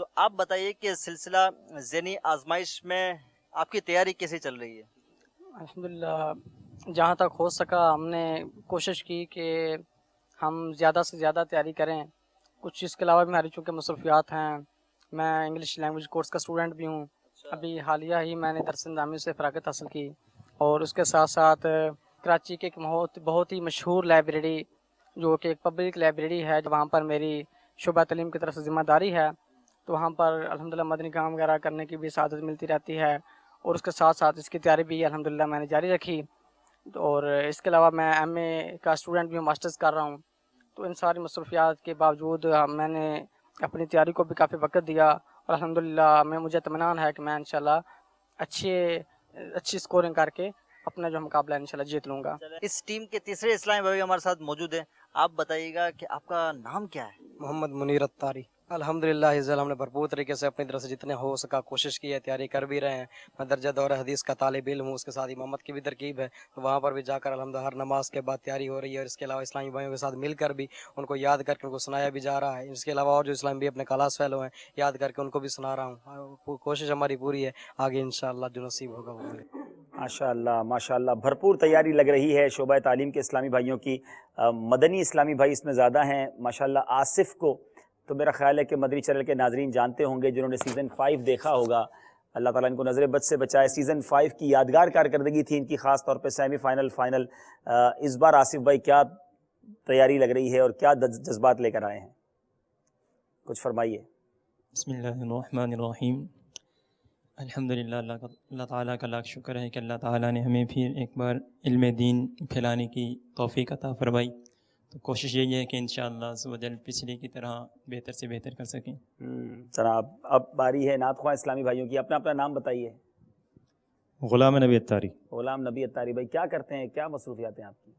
تو آپ بتائیے کہ سلسلہ ذہنی آزمائش میں آپ کی تیاری کیسے چل رہی ہے؟ الحمدللہ جہاں تک ہو سکا ہم نے کوشش کی کہ ہم زیادہ سے زیادہ تیاری کریں. کچھ اس کے علاوہ بھی ہماری چونکہ مصروفیات ہیں. میں انگلش لینگویج کورس کا اسٹوڈنٹ بھی ہوں. ابھی حالیہ ہی میں نے درس نظامی سے فراغت حاصل کی اور اس کے ساتھ ساتھ کراچی کے ایک بہت ہی مشہور لائبریری جو کہ ایک پبلک لائبریری ہے وہاں پر میری شعبہ تعلیم کی طرف سے ذمہ داری ہے. تو وہاں پر الحمدللہ مدنی کام وغیرہ کرنے کی بھی سعادت ملتی رہتی ہے اور اس کے ساتھ ساتھ اس کی تیاری بھی الحمدللہ میں نے جاری رکھی. اور اس کے علاوہ میں ایم اے کا اسٹوڈنٹ بھی ہوں, ماسٹرز کر رہا ہوں. تو ان ساری مصروفیات کے باوجود میں نے اپنی تیاری کو بھی کافی وقت دیا اور الحمدللہ مجھے اطمینان ہے کہ میں انشاءاللہ اچھی اسکورنگ کر کے اپنا جو مقابلہ ہے انشاءاللہ جیت لوں گا. اس ٹیم کے تیسرے اسلامی بھائی ہمارے ساتھ موجود ہیں. آپ بتائیے گا کہ آپ کا نام کیا ہے؟ محمد منیر اتاری. الحمدللہ ہم نے بھرپور طریقے سے اپنی طرف سے جتنے ہو سکا کوشش کی ہے, تیاری کر بھی رہے ہیں. میں درجہ دورہ حدیث کا طالب علم ہوں, اس کے ساتھ امامت کی بھی ترکیب ہے, تو وہاں پر بھی جا کر الحمدللہ ہر نماز کے بعد تیاری ہو رہی ہے. اور اس کے علاوہ اسلامی بھائیوں کے ساتھ مل کر بھی ان کو یاد کر کے ان کو سنایا بھی جا رہا ہے. اس کے علاوہ اور جو اسلامی بھائی اپنے کلاس فیلو ہیں یاد کر کے ان کو بھی سنا رہا ہوں. کوشش ہماری پوری ہے, آگے انشاءاللہ جو نصیب ہوگا وہ ملے. ماشاءاللہ ماشاءاللہ بھرپور تیاری لگ رہی ہے شعبہ تعلیم کے اسلامی بھائیوں کی. مدنی اسلامی بھائی اس میں زیادہ ہیں ماشاءاللہ. آصف کو تو میرا خیال ہے کہ مدنی چینل کے ناظرین جانتے ہوں گے, جنہوں نے سیزن 5 دیکھا ہوگا. اللہ تعالیٰ ان کو نظر بد سے بچائے. سیزن 5 کی یادگار کارکردگی تھی ان کی, خاص طور پہ سیمی فائنل فائنل. اس بار آصف بھائی کیا تیاری لگ رہی ہے اور کیا جذبات لے کر آئے ہیں, کچھ فرمائیے. بسم اللہ الرحمن الرحیم. الحمدللہ اللہ تعالیٰ کا لاکھ شکر ہے کہ اللہ تعالیٰ نے ہمیں پھر ایک بار علم دین پھیلانے کی توفیق عطا فرمائی. تو کوشش یہی ہے کہ انشاءاللہ عز و جل پچھلی کی طرح بہتر سے بہتر کر سکیں. جناب اب باری ہے نعت خواہ اسلامی بھائیوں کی. اپنا نام بتائیے. غلام نبی اتاری. غلام نبی اتاری بھائی, کیا کرتے ہیں, کیا مصروفیات ہیں آپ کی؟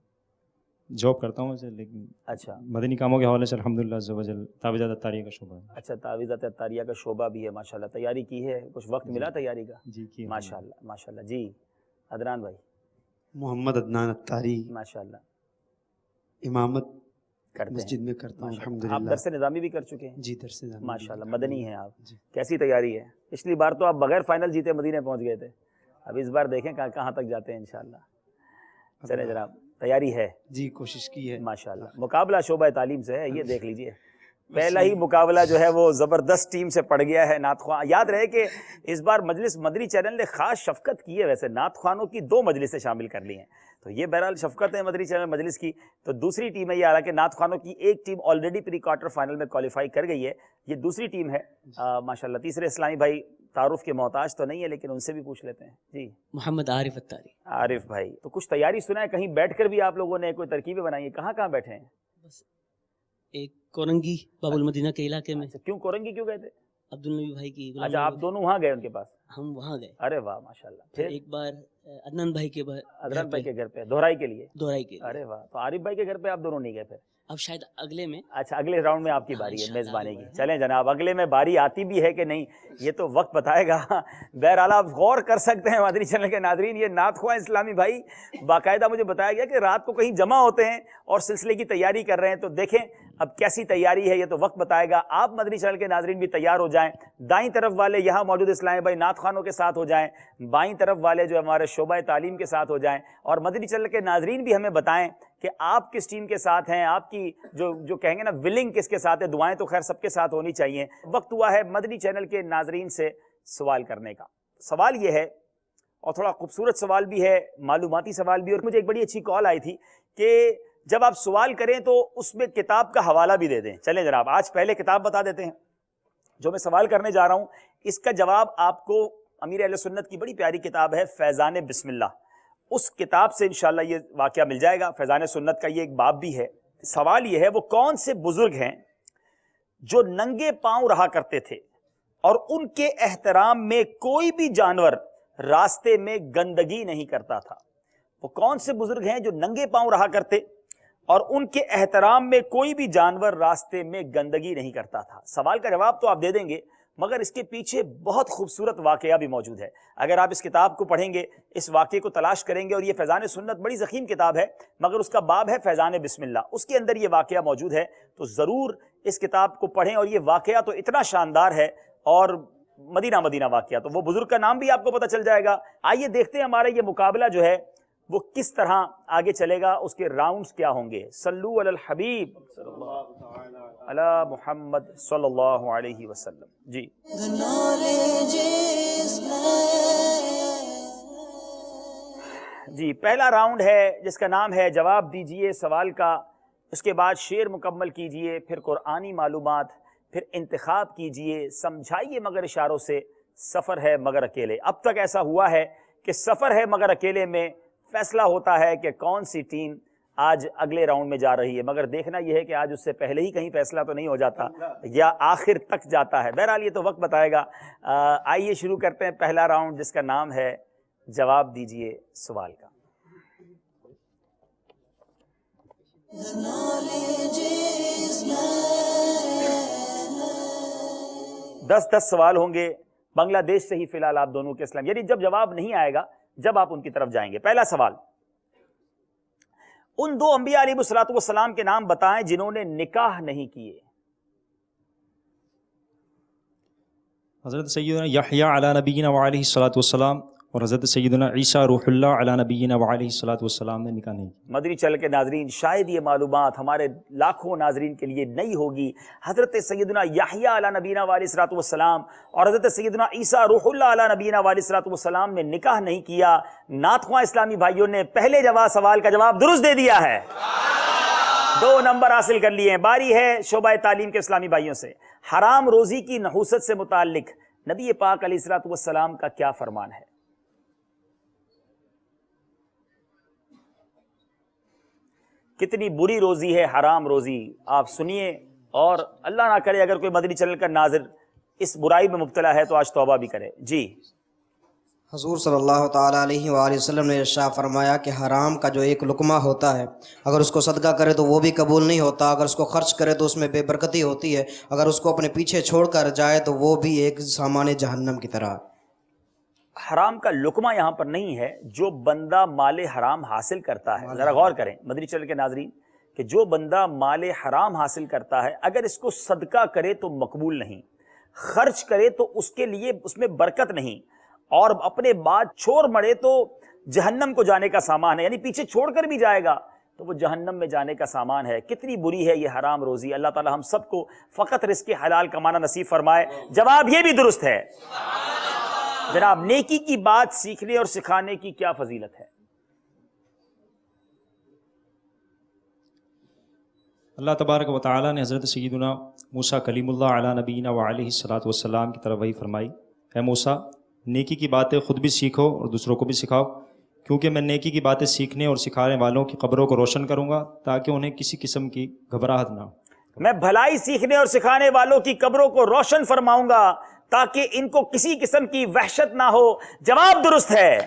جاب کرتا ہوں ویسے, لیکن اچھا مدنی کاموں کے حوالے سے الحمدللہ عز و جل تعویذات اتاریہ کا شعبہ ہے. اچھا, تعویذات اتاریہ کا شعبہ بھی ہے ماشاءاللہ. تیاری کی ہے, کچھ وقت ملا تیاری کا؟ جی کی ماشاءاللہ ماشاءاللہ. جی عدنان بھائی. محمد عدنان اتاری. ماشاءاللہ. امامت کرتے مسجد ہیں میں کرتا ہوں آپ الحمدللہ. درس نظامی بھی کر چکے ہیں؟ جی درس نظامی. ماشاءاللہ مدنی ہیں آپ. جی. کیسی تیاری ہے؟ پچھلی بار تو آپ بغیر فائنل جیتے مدینے پہنچ گئے تھے, اب اس بار دیکھیں کہاں تک جاتے ہیں انشاءاللہ. چلیں جناب, تیاری ہے؟ جی کوشش کی ہے ماشاءاللہ. مقابلہ شعبہ تعلیم سے ہے, یہ دیکھ لیجئے پہلا ہی مقابلہ جو ہے وہ زبردست ٹیم سے پڑ گیا ہے. نعت خواں, یاد رہے کہ اس بار مجلس مدنی چینل نے خاص شفقت کی ہے. ویسے نعت خوانوں کی 2 مجلسیں شامل کر لی ہیں, تو یہ بہرحال شفقت ہے مدنی چینل مجلس کی. تو دوسری ٹیم ہے یہ, حالانکہ نعت خوانوں کی ایک team already pre quarter final میں کوالیفائی کر گئی ہے, یہ دوسری ٹیم ہے ماشاءاللہ. تیسرے اسلامی بھائی تعارف کے محتاج تو نہیں ہے, لیکن ان سے بھی پوچھ لیتے ہیں. جی محمد عارف اتاری. عارف بھائی, تو کچھ تیاری سنا ہے, کہیں بیٹھ کر بھی آپ لوگوں نے کوئی ترکیبیں بنائی ہیں, کہاں بیٹھے ہیں؟ بس ایک کورنگی باب المدینہ کے علاقے میں. کیوں کورنگی کیوں گئے تھے؟ عبدالنبی بھائی کی. اچھا, آپ دونوں وہاں گئے ان کے پاس؟ ہم وہاں گئے. ارے واہ ماشاءاللہ. پھر ایک بار عدنان بھائی کے عدنان بھائی کے گھر پہ دہرائی کے لیے. دہرائی کے. ارے واہ, تو عارف بھائی کے گھر پہ آپ دونوں نہیں گئے پھر؟ اب شاید اگلے میں. اچھا, اگلے راؤنڈ میں آپ کی باری ہے میزبانی کی. چلیں جناب, اگلے میں باری آتی بھی ہے کہ نہیں یہ تو وقت بتائے گا. بہرحال آپ غور کر سکتے ہیں مدنی چینل کے ناظرین, یہ نعت خواہ اسلامی بھائی باقاعدہ مجھے بتایا گیا کہ رات کو کہیں جمع ہوتے ہیں اور سلسلے کی تیاری کر رہے ہیں. تو دیکھیں اب کیسی تیاری ہے, یہ تو وقت بتائے گا. آپ مدنی چینل کے ناظرین بھی تیار ہو جائیں. دائیں طرف والے یہاں موجود اسلامی بھائی نعت خوانوں کے ساتھ ہو جائیں, بائیں طرف والے جو ہمارے شعبہ تعلیم کے ساتھ ہو جائیں, اور مدنی چینل کے ناظرین بھی ہمیں بتائیں کہ آپ کس ٹیم کے ساتھ ہیں, آپ کی جو کہیں گے نا ولنگ کس کے ساتھ ہے. دعائیں تو خیر سب کے ساتھ ہونی چاہیے. وقت ہوا ہے مدنی چینل کے ناظرین سے سوال کرنے کا. سوال یہ ہے, اور تھوڑا خوبصورت سوال بھی ہے, معلوماتی سوال بھی, اور مجھے ایک بڑی اچھی کال آئی تھی کہ جب آپ سوال کریں تو اس میں کتاب کا حوالہ بھی دے دیں. چلیں جناب, آج پہلے کتاب بتا دیتے ہیں جو میں سوال کرنے جا رہا ہوں. اس کا جواب آپ کو امیر اہل سنت کی بڑی پیاری کتاب ہے فیضان بسم اللہ, اس کتاب سے انشاءاللہ یہ واقعہ مل جائے گا. فیضان سنت کا یہ ایک باب بھی ہے. سوال یہ ہے, وہ کون سے بزرگ ہیں جو ننگے پاؤں رہا کرتے تھے اور ان کے احترام میں کوئی بھی جانور راستے میں گندگی نہیں کرتا تھا؟ وہ کون سے بزرگ ہیں جو ننگے پاؤں رہا کرتے اور ان کے احترام میں کوئی بھی جانور راستے میں گندگی نہیں کرتا تھا؟ سوال کا جواب تو آپ دے دیں گے, مگر اس کے پیچھے بہت خوبصورت واقعہ بھی موجود ہے. اگر آپ اس کتاب کو پڑھیں گے, اس واقعے کو تلاش کریں گے, اور یہ فیضان سنت بڑی ضخیم کتاب ہے مگر اس کا باب ہے فیضان بسم اللہ, اس کے اندر یہ واقعہ موجود ہے, تو ضرور اس کتاب کو پڑھیں. اور یہ واقعہ تو اتنا شاندار ہے, اور مدینہ واقعہ، تو وہ بزرگ کا نام بھی آپ کو پتہ چل جائے گا۔ آئیے دیکھتے ہیں ہمارا یہ مقابلہ جو ہے وہ کس طرح آگے چلے گا، اس کے راؤنڈز کیا ہوں گے۔ صلو علی الحبیب علی محمد صلی اللہ علیہ وسلم۔ جی The knowledge is life. جی پہلا راؤنڈ ہے جس کا نام ہے جواب دیجئے سوال کا، اس کے بعد شعر مکمل کیجئے، پھر قرآنی معلومات، پھر انتخاب کیجئے، سمجھائیے مگر اشاروں سے، سفر ہے مگر اکیلے۔ اب تک ایسا ہوا ہے کہ سفر ہے مگر اکیلے میں فیصلہ ہوتا ہے کہ کون سی ٹیم آج اگلے راؤنڈ میں جا رہی ہے، مگر دیکھنا یہ ہے کہ آج اس سے پہلے ہی کہیں فیصلہ تو نہیں ہو جاتا یا آخر تک جاتا ہے۔ بہرحال یہ تو وقت بتائے گا۔ آئیے شروع کرتے ہیں پہلا راؤنڈ جس کا نام ہے جواب دیجئے سوال کا۔ The knowledge is life. 10 سوال ہوں گے بنگلہ دیش سے ہی فی الحال آپ دونوں کے اسلام، یعنی جب جواب نہیں آئے گا جب آپ ان کی طرف جائیں گے۔ پہلا سوال، ان 2 انبیاء علیہ السلام کے نام بتائیں جنہوں نے نکاح نہیں کیے۔ حضرت سیدنا یحییٰ علی نبینا وعلیہ الصلوۃ والسلام اور حضرت سیدنا عیسیٰ روح اللہ علی نبینا وعلیہ الصلوۃ والسلام نے نکاح نہیں کیا۔ مدنی چینل کے ناظرین، شاید یہ معلومات ہمارے لاکھوں ناظرین کے لیے نئی ہوگی۔ حضرت سیدنا یحییٰ علی نبینا وعلیہ الصلوۃ والسلام اور حضرت سیدنا عیسیٰ روح اللہ علی نبینا وعلیہ الصلوۃ والسلام نے نکاح نہیں کیا۔ نعت خواں اسلامی بھائیوں نے پہلے سوال کا جواب درست دے دیا ہے، 2 نمبر حاصل کر لیے ہیں۔ باری ہے شعبہ تعلیم کے اسلامی بھائیوں سے۔ حرام روزی کی نحوست سے متعلق نبی پاک علیہ الصلوۃ والسلام کا کیا فرمان ہے؟ کتنی بری روزی ہے حرام روزی، آپ سنیے، اور اللہ نہ کرے اگر کوئی مدنی چینل کا ناظر اس برائی میں مبتلا ہے تو آج توبہ بھی کرے۔ جی حضور صلی اللہ تعالیٰ علیہ وآلہ وسلم نے ارشاد فرمایا کہ حرام کا جو ایک لقمہ ہوتا ہے اگر اس کو صدقہ کرے تو وہ بھی قبول نہیں ہوتا، اگر اس کو خرچ کرے تو اس میں بے برکتی ہوتی ہے، اگر اس کو اپنے پیچھے چھوڑ کر جائے تو وہ بھی ایک سامان جہنم کی طرح۔ حرام کا لقمہ یہاں پر نہیں ہے، جو بندہ مال حرام حاصل کرتا ہے، ذرا غور کریں مدنی چینل کے ناظرین کہ جو بندہ مال حرام حاصل کرتا ہے اگر اس کو صدقہ کرے تو مقبول نہیں، خرچ کرے تو اس کے لیے اس میں برکت نہیں، اور اپنے بعد چھوڑ مڑے تو جہنم کو جانے کا سامان ہے، یعنی پیچھے چھوڑ کر بھی جائے گا تو وہ جہنم میں جانے کا سامان ہے۔ کتنی بری ہے یہ حرام روزی۔ اللہ تعالی ہم سب کو فقط رزق حلال کمانا نصیب فرمائے۔ جواب یہ بھی درست ہے۔ جناب، نیکی کی بات سیکھنے اور سکھانے کی کیا فضیلت ہے؟ اللہ تبارک و تعالیٰ نے حضرت سیدنا موسیٰ کلیم اللہ علی نبینا وعلیہ الصلوۃ والسلام کی طرف وحی فرمائی، اے موسیٰ نیکی کی باتیں خود بھی سیکھو اور دوسروں کو بھی سکھاؤ، کیونکہ میں نیکی کی باتیں سیکھنے اور سکھانے والوں کی قبروں کو روشن کروں گا تاکہ انہیں کسی قسم کی گھبراہٹ نہ ہو۔ میں بھلائی سیکھنے اور سکھانے والوں کی قبروں کو روشن فرماؤں گا تاکہ ان کو کسی قسم کی وحشت نہ ہو۔ جواب درست ہے۔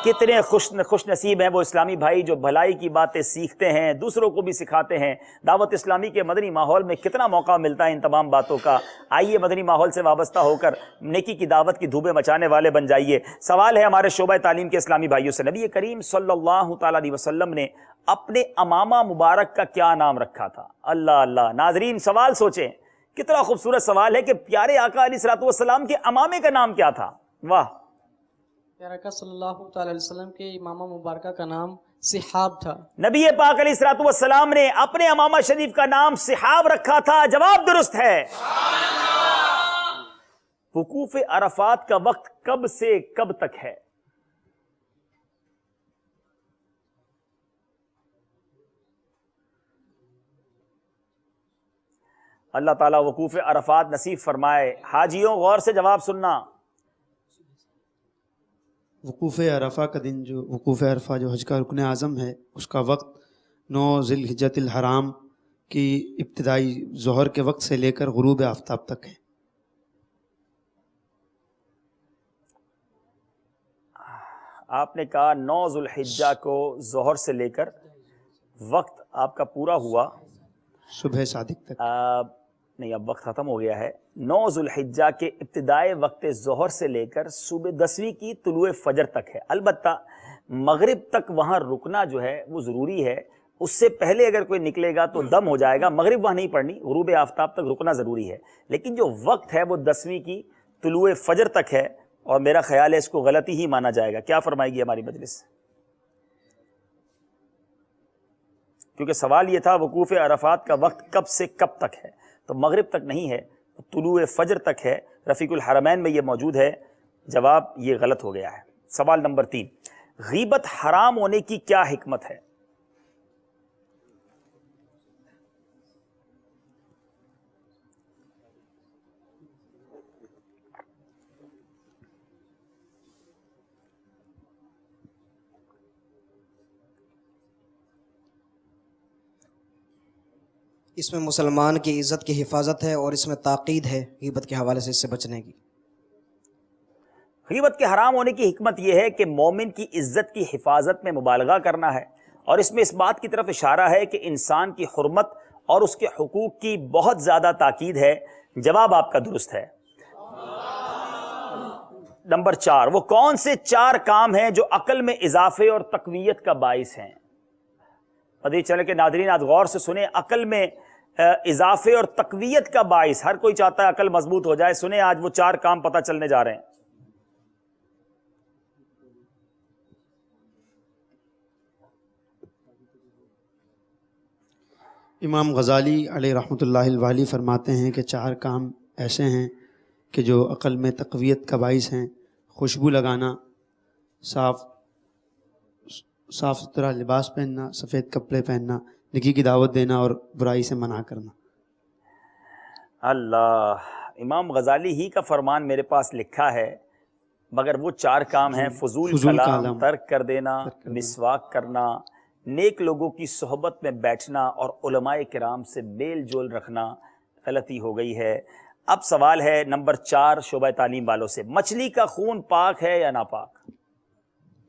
کتنے خوش نصیب ہیں وہ اسلامی بھائی جو بھلائی کی باتیں سیکھتے ہیں، دوسروں کو بھی سکھاتے ہیں۔ دعوت اسلامی کے مدنی ماحول میں کتنا موقع ملتا ہے ان تمام باتوں کا۔ آئیے مدنی ماحول سے وابستہ ہو کر نیکی کی دعوت کی دھوبیں مچانے والے بن جائیے۔ سوال ہے ہمارے شعبہ تعلیم کے اسلامی بھائیوں سے، نبی کریم صلی اللہ تعالیٰ علیہ وسلم نے اپنے امامہ مبارک کا کیا نام رکھا تھا؟ اللہ اللہ، ناظرین سوال سوچیں، کتنا خوبصورت سوال ہے کہ پیارے آقا علیہ الصلوۃ والسلام کے امامے کا نام کیا تھا؟ واہ! پیارے آقا صلی اللہ تعالی علیہ وسلم کے امامہ مبارکہ کا نام صحاب تھا۔ نبی پاک علیہ الصلوۃ والسلام نے اپنے امامہ شریف کا نام صحاب رکھا تھا۔ جواب درست ہے۔ وقوف عرفات کا وقت کب سے کب تک ہے؟ اللہ تعالیٰ وقوف عرفات نصیب فرمائے۔ حاجیوں غور سے جواب سننا۔ وقوف عرفہ کا دن، جو وقوف عرفہ جو حج کا رکن اعظم ہے، اس کا وقت 9 ذی الحجۃ الحرام کی ابتدائی ظہر کے وقت سے لے کر غروب آفتاب تک ہے۔ آپ نے کہا 9 ذی الحجہ کو ظہر سے لے کر وقت آپ کا پورا ہوا صبح صادق تک۔ نہیں، اب وقت ختم ہو گیا ہے۔ 9 ذی الحجہ کے ابتدائی وقت ظہر سے لے کر صبح 10ویں کی طلوع فجر تک ہے۔ البتہ مغرب تک وہاں رکنا جو ہے وہ ضروری ہے، اس سے پہلے اگر کوئی نکلے گا تو دم ہو جائے گا. مغرب وہاں نہیں پڑھنی, غروب آفتاب تک رکنا ضروری ہے, لیکن جو وقت ہے وہ 10ویں کی طلوع فجر تک ہے, اور میرا خیال ہے اس کو غلطی ہی مانا جائے گا. کیا فرمائے گی ہماری مجلس؟ کیونکہ سوال یہ تھا وقوف عرفات کا وقت کب سے کب تک ہے, تو مغرب تک نہیں ہے, طلوع فجر تک ہے. رفیق الحرمین میں یہ موجود ہے. جواب یہ غلط ہو گیا ہے. سوال نمبر 3, غیبت حرام ہونے کی کیا حکمت ہے؟ اس میں مسلمان کی عزت کی حفاظت ہے اور اس میں تاکید ہے غیبت کے حوالے سے اس سے بچنے کی. غیبت کے حرام ہونے کی حکمت یہ ہے کہ مومن کی عزت کی حفاظت میں مبالغہ کرنا ہے, اور اس میں اس بات کی طرف اشارہ ہے کہ انسان کی حرمت اور اس کے حقوق کی بہت زیادہ تاکید ہے. جواب آپ کا درست ہے. نمبر 4, وہ کون سے 4 کام ہیں جو عقل میں اضافے اور تقویت کا باعث ہیں؟ مدنی چینل کے ناظرین آج غور سے سنیں. عقل میں اضافے اور تقویت کا باعث, ہر کوئی چاہتا ہے عقل مضبوط ہو جائے. سنیں آج وہ 4 کام پتہ چلنے جا رہے ہیں. امام غزالی علیہ رحمۃ اللہ الوالی فرماتے ہیں کہ 4 کام ایسے ہیں کہ جو عقل میں تقویت کا باعث ہیں. خوشبو لگانا, صاف ستھرا لباس پہننا, سفید کپڑے پہننا, نیکی کی دعوت دینا اور برائی سے منع کرنا. اللہ, امام غزالی ہی کا فرمان میرے پاس لکھا ہے, مگر وہ 4 کام ہیں فضول کلام ترک کر دینا, مسواک کرنا, نیک لوگوں کی صحبت میں بیٹھنا اور علماء کرام سے میل جول رکھنا. غلطی ہو گئی ہے. اب سوال ہے نمبر 4 شعبہ تعلیم والوں سے, مچھلی کا خون پاک ہے یا ناپاک؟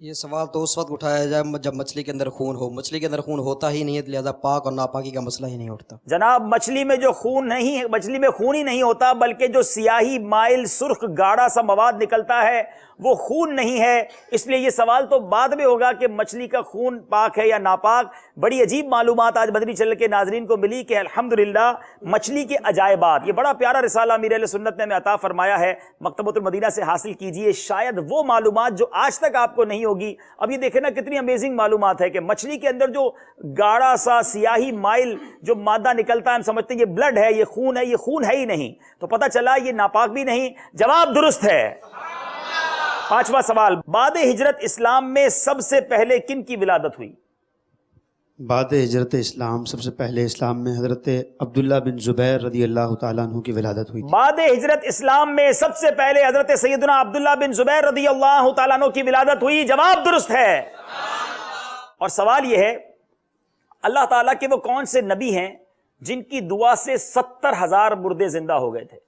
یہ سوال تو اس وقت اٹھایا جائے جب مچھلی کے اندر خون ہو. مچھلی کے اندر خون ہوتا ہی نہیں ہے, لہذا پاک اور ناپاکی کا مسئلہ ہی نہیں اٹھتا. جناب مچھلی میں جو خون نہیں ہے, مچھلی میں خون ہی نہیں ہوتا, بلکہ جو سیاہی مائل سرخ گاڑھا سا مواد نکلتا ہے وہ خون نہیں ہے. اس لیے یہ سوال تو بعد میں ہوگا کہ مچھلی کا خون پاک ہے یا ناپاک. بڑی عجیب معلومات آج مدنی چینل کے ناظرین کو ملی کہ الحمدللہ مچھلی کے عجائبات, یہ بڑا پیارا رسالہ امیر اہل سنت نے ہمیں عطا فرمایا ہے. مکتبۃ المدینہ سے حاصل کیجئے, شاید وہ معلومات جو آج تک آپ کو نہیں ہوگی. اب یہ دیکھیں نا کتنی امیزنگ معلومات ہے کہ مچھلی کے اندر جو گاڑھا سا سیاہی مائل جو مادہ نکلتا ہے, ہم سمجھتے ہیں یہ بلڈ ہے, یہ خون ہے. یہ خون ہے ہی نہیں, تو پتہ چلا یہ ناپاک بھی نہیں. جواب درست ہے. 5واں سوال, بعد ہجرت اسلام میں سب سے پہلے کن کی ولادت ہوئی؟ بعد ہجرت اسلام سب سے پہلے اسلام میں حضرت عبداللہ بن زبیر رضی اللہ تعالیٰ عنہ کی ولادت ہوئی. بعد ہجرت اسلام میں سب سے پہلے حضرت سیدنا عبداللہ بن زبیر رضی اللہ تعالیٰ عنہ کی ولادت ہوئی. جواب درست ہے. اور سوال یہ ہے, اللہ تعالیٰ کے وہ کون سے نبی ہیں جن کی دعا سے 70,000 مردے زندہ ہو گئے تھے؟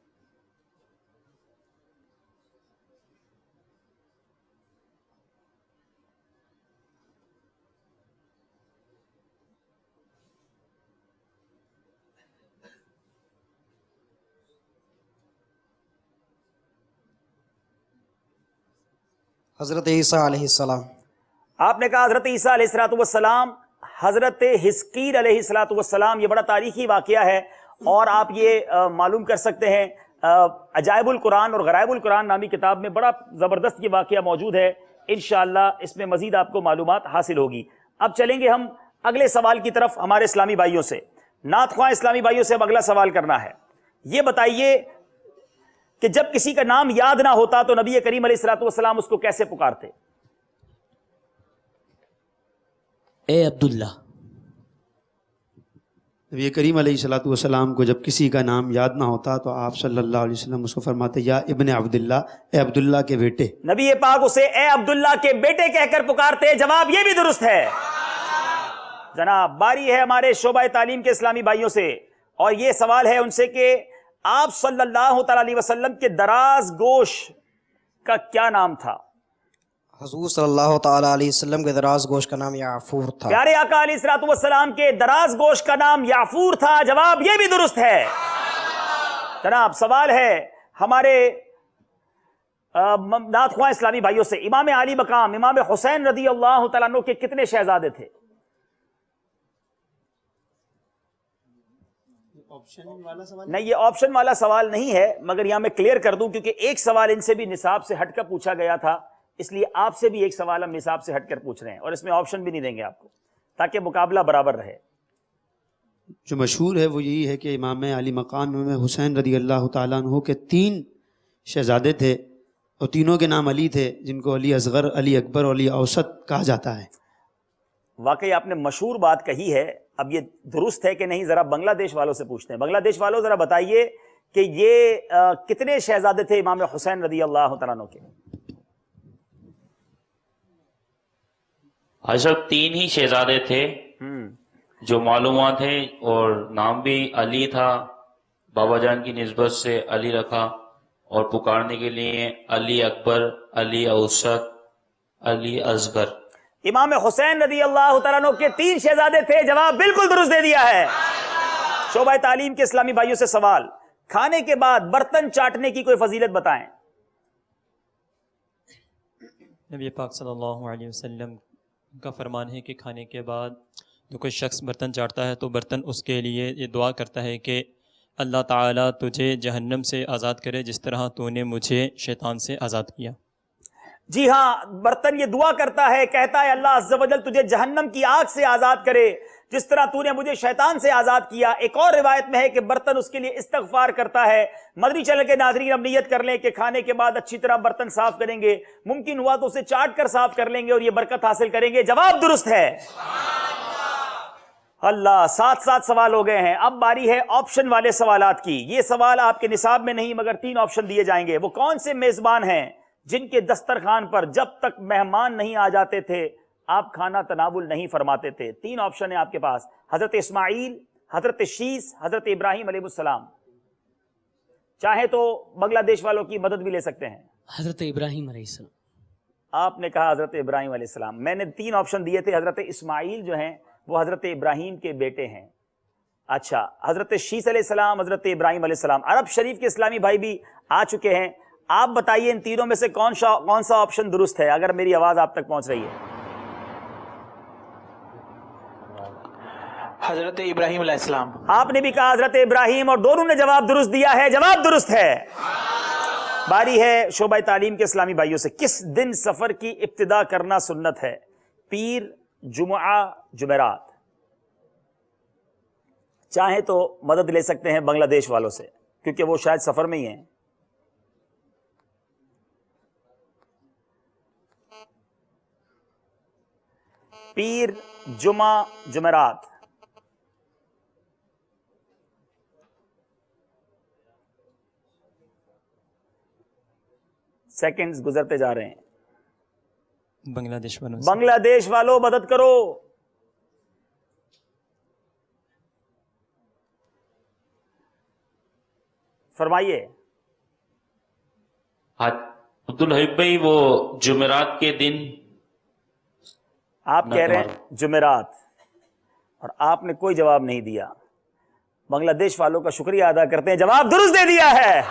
حضرت عیسیٰ علیہ السلام. آپ نے کہا حضرت عیسیٰ علیہ السلام, حضرت حزقیل علیہ السلام. یہ بڑا تاریخی واقعہ ہے, اور آپ یہ معلوم کر سکتے ہیں عجائب القرآن اور غرائب القرآن نامی کتاب میں بڑا زبردست یہ واقعہ موجود ہے. انشاءاللہ اس میں مزید آپ کو معلومات حاصل ہوگی. اب چلیں گے ہم اگلے سوال کی طرف ہمارے اسلامی بھائیوں سے. نعت خواہ اسلامی بھائیوں سے اب اگلا سوال کرنا ہے. یہ بتائیے کہ جب کسی کا نام یاد نہ ہوتا تو نبی کریم علیہ السلام اس کو کیسے پکارتے؟ اے عبداللہ. نبی کریم علیہ السلام کو جب کسی کا نام یاد نہ ہوتا تو آپ صلی اللہ علیہ وسلم اس کو فرماتے یا ابن عبداللہ, اے عبداللہ کے بیٹے. نبی پاک اسے اے عبداللہ کے بیٹے کہہ کر پکارتے. جواب یہ بھی درست ہے. جناب باری ہے ہمارے شعبہ تعلیم کے اسلامی بھائیوں سے, اور یہ سوال ہے ان سے کہ آپ صلی اللہ تعالی علیہ وسلم کے دراز گوش کا کیا نام تھا؟ حضور صلی اللہ تعالی علیہ وسلم کے دراز گوشت کا نام یعفور تھا. پیارے آقا علیہ السلام کے دراز گوشت کا نام یعفور تھا. جواب یہ بھی درست ہے. جناب سوال ہے ہمارے نعت خواہ اسلامی بھائیوں سے, امام علی مقام امام حسین رضی اللہ تعالیٰ عنہ کے کتنے شہزادے تھے؟ نہیں یہ آپشن والا سوال نہیں ہے، مگر یہاں میں کلیئر کر دوں کیونکہ ایک سوال ان سے بھی نصاب سے ہٹ کر پوچھا گیا تھا، اس لیے آپ سے بھی ایک سوال ہم نصاب سے ہٹ کر پوچھ رہے ہیں اور اس میں آپشن بھی نہیں دیں گے آپ کو تاکہ مقابلہ برابر رہے۔ جو مشہور ہے وہ یہی ہے کہ امام علی مقام میں حسین رضی اللہ تعالیٰ عنہ کے 3 شہزادے تھے اور تینوں کے نام علی تھے، جن کو علی اصغر، علی اکبر اور علی اوسط کہا جاتا ہے۔ واقعی آپ نے مشہور بات کہی ہے، اب یہ درست ہے کہ نہیں ذرا بنگلہ دیش والوں سے پوچھتے ہیں۔ بنگلہ دیش والوں ذرا بتائیے کہ یہ کتنے شہزادے تھے امام حسین رضی اللہ تعالیٰ عنہ کے؟ حضرت 3 ہی شہزادے تھے جو معلومات ہیں، اور نام بھی علی تھا، بابا جان کی نسبت سے علی رکھا، اور پکارنے کے لیے علی اکبر، علی اوسط، علی اصغر۔ امام حسین رضی اللہ تعالیٰ عنہ کے 3 شہزادے تھے، جواب بالکل درست دے دیا ہے۔ شعبہ تعلیم کے اسلامی بھائیوں سے سوال، کھانے کے بعد برتن چاٹنے کی کوئی فضیلت بتائیں۔ نبی پاک صلی اللہ علیہ وسلم کا فرمان ہے کہ کھانے کے بعد جو کوئی شخص برتن چاٹتا ہے تو برتن اس کے لیے یہ دعا کرتا ہے کہ اللہ تعالیٰ تجھے جہنم سے آزاد کرے جس طرح تو نے مجھے شیطان سے آزاد کیا۔ جی ہاں، برتن یہ دعا کرتا ہے، کہتا ہے اللہ عز و جل تجھے جہنم کی آگ سے آزاد کرے جس طرح تو نے مجھے شیطان سے آزاد کیا۔ ایک اور روایت میں ہے کہ برتن اس کے لیے استغفار کرتا ہے۔ مدنی چینل کے ناظرین اب نیت کر لیں کہ کھانے کے بعد اچھی طرح برتن صاف کریں گے، ممکن ہوا تو اسے چاٹ کر صاف کر لیں گے اور یہ برکت حاصل کریں گے۔ جواب درست ہے۔ اللہ، 7 سوال ہو گئے ہیں۔ اب باری ہے آپشن والے سوالات کی۔ یہ سوال آپ کے نصاب میں نہیں مگر 3 آپشن دیے جائیں گے۔ وہ کون سے میزبان ہیں جن کے دسترخوان پر جب تک مہمان نہیں آ جاتے تھے آپ کھانا تناول نہیں فرماتے تھے؟ 3 آپشن ہیں آپ کے پاس، حضرت اسماعیل، حضرت شیس، حضرت ابراہیم علیہ السلام۔ چاہے تو بنگلہ دیش والوں کی مدد بھی لے سکتے ہیں۔ حضرت ابراہیم علیہ السلام۔ آپ نے کہا حضرت ابراہیم علیہ السلام۔ میں نے 3 آپشن دیے تھے، حضرت اسماعیل جو ہیں وہ حضرت ابراہیم کے بیٹے ہیں۔ اچھا، حضرت شیس علیہ السلام، حضرت ابراہیم علیہ السلام۔ عرب شریف کے اسلامی بھائی بھی آ چکے ہیں، آپ بتائیے ان تینوں میں سے کون سا آپشن درست ہے اگر میری آواز آپ تک پہنچ رہی ہے؟ حضرت ابراہیم علیہ السلام۔ آپ نے بھی کہا حضرت ابراہیم اور دونوں نے جواب درست دیا ہے، جواب درست ہے۔ باری ہے شعبہ تعلیم کے اسلامی بھائیوں سے، کس دن سفر کی ابتدا کرنا سنت ہے؟ پیر، جمعہ، جمعرات؟ چاہیں تو مدد لے سکتے ہیں بنگلہ دیش والوں سے کیونکہ وہ شاید سفر میں ہی ہیں۔ پیر، جمعہ، جمعرات؟ سیکنڈز گزرتے جا رہے ہیں۔ بنگلہ دیش والوں سے بنگلہ دیش والوں مدد کرو۔ فرمائیے۔ عبدالحب بھائی وہ جمعرات کے دن آپ کہہ رہے ہیں جمعرات اور آپ نے کوئی جواب نہیں دیا۔ بنگلہ دیش والوں کا شکریہ ادا کرتے ہیں، جواب درست دے دیا ہے۔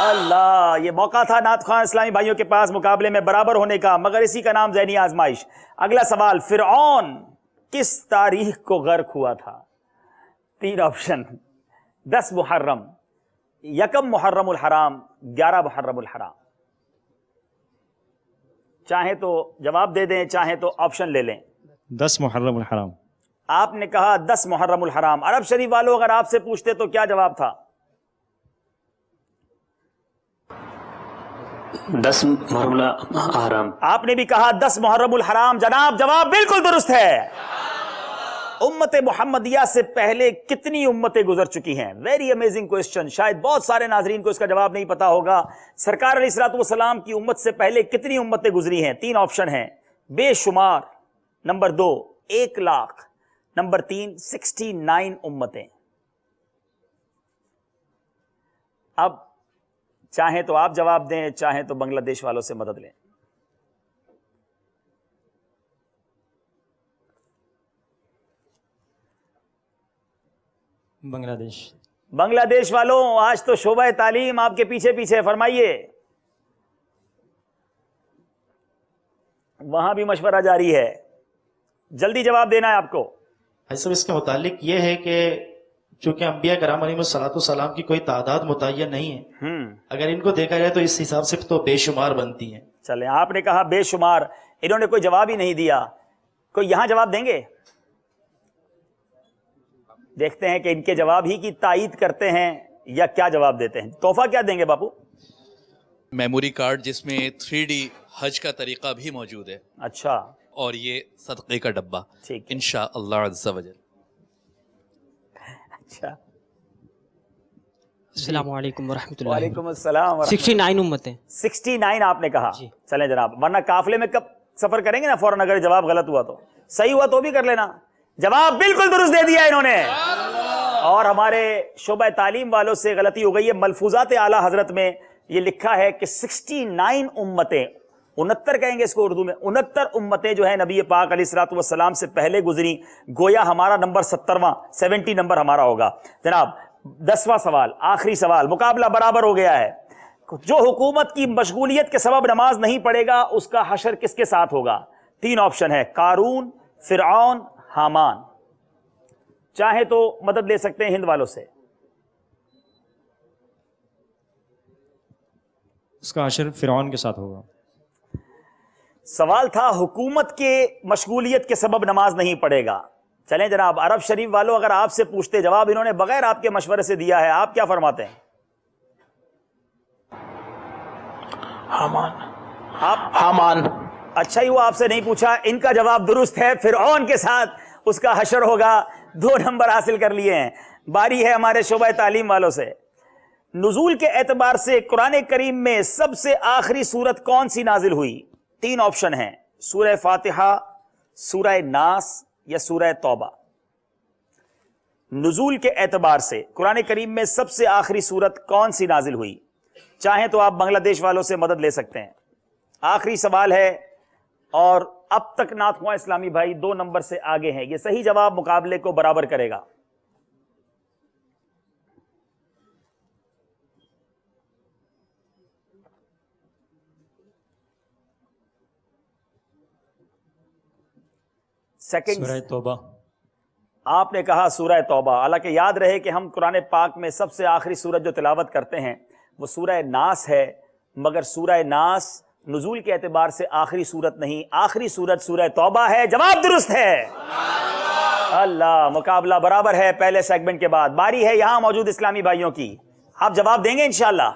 اللہ، یہ موقع تھا نعت خوان اسلامی بھائیوں کے پاس مقابلے میں برابر ہونے کا، مگر اسی کا نام ذہنی آزمائش۔ اگلا سوال، فرعون کس تاریخ کو غرق ہوا تھا؟ 3 آپشن، 10 محرم، 1 محرم الحرام، 11 محرم الحرام۔ چاہیں تو جواب دے دیں، چاہیں تو آپشن لے لیں۔ 10 محرم الحرام۔ آپ نے کہا 10 محرم الحرام۔ عرب شریف والوں اگر آپ سے پوچھتے تو کیا جواب تھا؟ 10 محرم الحرام۔ آپ نے بھی کہا 10 محرم الحرام۔ جناب جواب بالکل درست ہے۔ امت محمدیہ سے پہلے کتنی امتیں گزر چکی ہیں؟ ویری امیزنگ کوسچن، شاید بہت سارے ناظرین کو اس کا جواب نہیں پتا ہوگا۔ سرکار علیہ الصلوۃ والسلام کی امت سے پہلے کتنی امتیں گزری ہیں؟ 3 آپشن ہیں، بے شمار، نمبر 2 1 لاکھ، نمبر 3 69 امتیں۔ اب چاہیں تو آپ جواب دیں، چاہیں تو بنگلہ دیش والوں سے مدد لیں۔ بنگلہ دیش۔ بنگلہ دیش والوں آج تو شعبہ تعلیم آپ کے پیچھے پیچھے، فرمائیے۔ وہاں بھی مشورہ جاری ہے، جلدی جواب دینا ہے آپ کو۔ اس کے متعلق یہ ہے کہ چونکہ انبیاء کرام علیہ السلام کی کوئی تعداد متعین نہیں ہے، اگر ان کو دیکھا جائے تو اس حساب سے تو بے شمار بنتی ہیں۔ چلیں، آپ نے کہا بے شمار، انہوں نے کوئی جواب ہی نہیں دیا، کوئی یہاں جواب دیں گے؟ دیکھتے ہیں کہ ان کے جواب ہی کی تائید کرتے ہیں یا کیا جواب دیتے ہیں۔ تحفہ کیا دیں گے باپو؟ میموری کارڈ جس میں 3D حج کا طریقہ بھی موجود ہے، اچھا، اور یہ صدقے کا ڈبہ ٹھیک، انشاءاللہ عز و جل۔ اچھا، السلام علیکم ورحمۃ اللہ۔ وعلیکم السلام ورحمۃ 69 امتیں۔ 69 آپ نے کہا، چلیں جناب، ورنہ قافلے میں کب سفر کریں گے نا فوراً، اگر جواب غلط ہوا تو، صحیح ہوا تو بھی کر لینا۔ جواب بالکل درست دے دیا انہوں نے، اور ہمارے شعبہ تعلیم والوں سے غلطی ہو گئی ہے۔ ملفوظات اعلیٰ حضرت میں یہ لکھا ہے کہ 69 امتیں، 69 کہیں گے اس کو اردو میں، 69 امتیں جو ہیں نبی پاک علیہ الصلوۃ والسلام سے پہلے گزری، گویا ہمارا نمبر 70واں 70 نمبر ہمارا ہوگا۔ جناب 10واں سوال، آخری سوال، مقابلہ برابر ہو گیا ہے۔ جو حکومت کی مشغولیت کے سبب نماز نہیں پڑھے گا اس کا حشر کس کے ساتھ ہوگا؟ 3 آپشن ہے، قارون، فرعون، حامان۔ چاہے تو مدد لے سکتے ہیں ہند والوں سے۔ اس کا حشر فرعون کے ساتھ ہوگا۔ سوال تھا حکومت کے مشغولیت کے سبب نماز نہیں پڑھے گا۔ چلیں جناب، عرب شریف والوں اگر آپ سے پوچھتے، جواب انہوں نے بغیر آپ کے مشورے سے دیا ہے، آپ کیا فرماتے ہیں؟ حامان۔ اچھا ہی وہ آپ سے نہیں پوچھا، ان کا جواب درست ہے، فرعون کے ساتھ اس کا حشر ہوگا۔ 2 نمبر حاصل کر لیے ہیں۔ باری ہے ہمارے شعبہ تعلیم والوں سے۔ نزول کے اعتبار سے قرآن کریم میں سب سے آخری سورت کون سی نازل ہوئی؟ 3 آپشن ہیں، سورہ فاتحہ، سورہ ناس یا سورہ توبہ۔ نزول کے اعتبار سے قرآن کریم میں سب سے آخری سورت کون سی نازل ہوئی؟ چاہیں تو آپ بنگلہ دیش والوں سے مدد لے سکتے ہیں۔ آخری سوال ہے، اور اب تک نعت خواں اسلامی بھائی 2 نمبر سے آگے ہیں۔ یہ صحیح جواب مقابلے کو برابر کرے گا۔ سورہ توبہ۔ آپ نے کہا سورہ توبہ۔ حالانکہ یاد رہے کہ ہم قرآن پاک میں سب سے آخری سورت جو تلاوت کرتے ہیں وہ سورہ ناس ہے، مگر سورہ ناس نزول کے اعتبار سے آخری سورت نہیں، آخری سورت سورہ توبہ ہے۔ جواب درست ہے۔ اللہ، مقابلہ برابر ہے پہلے سیگمنٹ کے بعد۔ باری ہے یہاں موجود اسلامی بھائیوں کی، آپ جواب دیں گے انشاءاللہ؟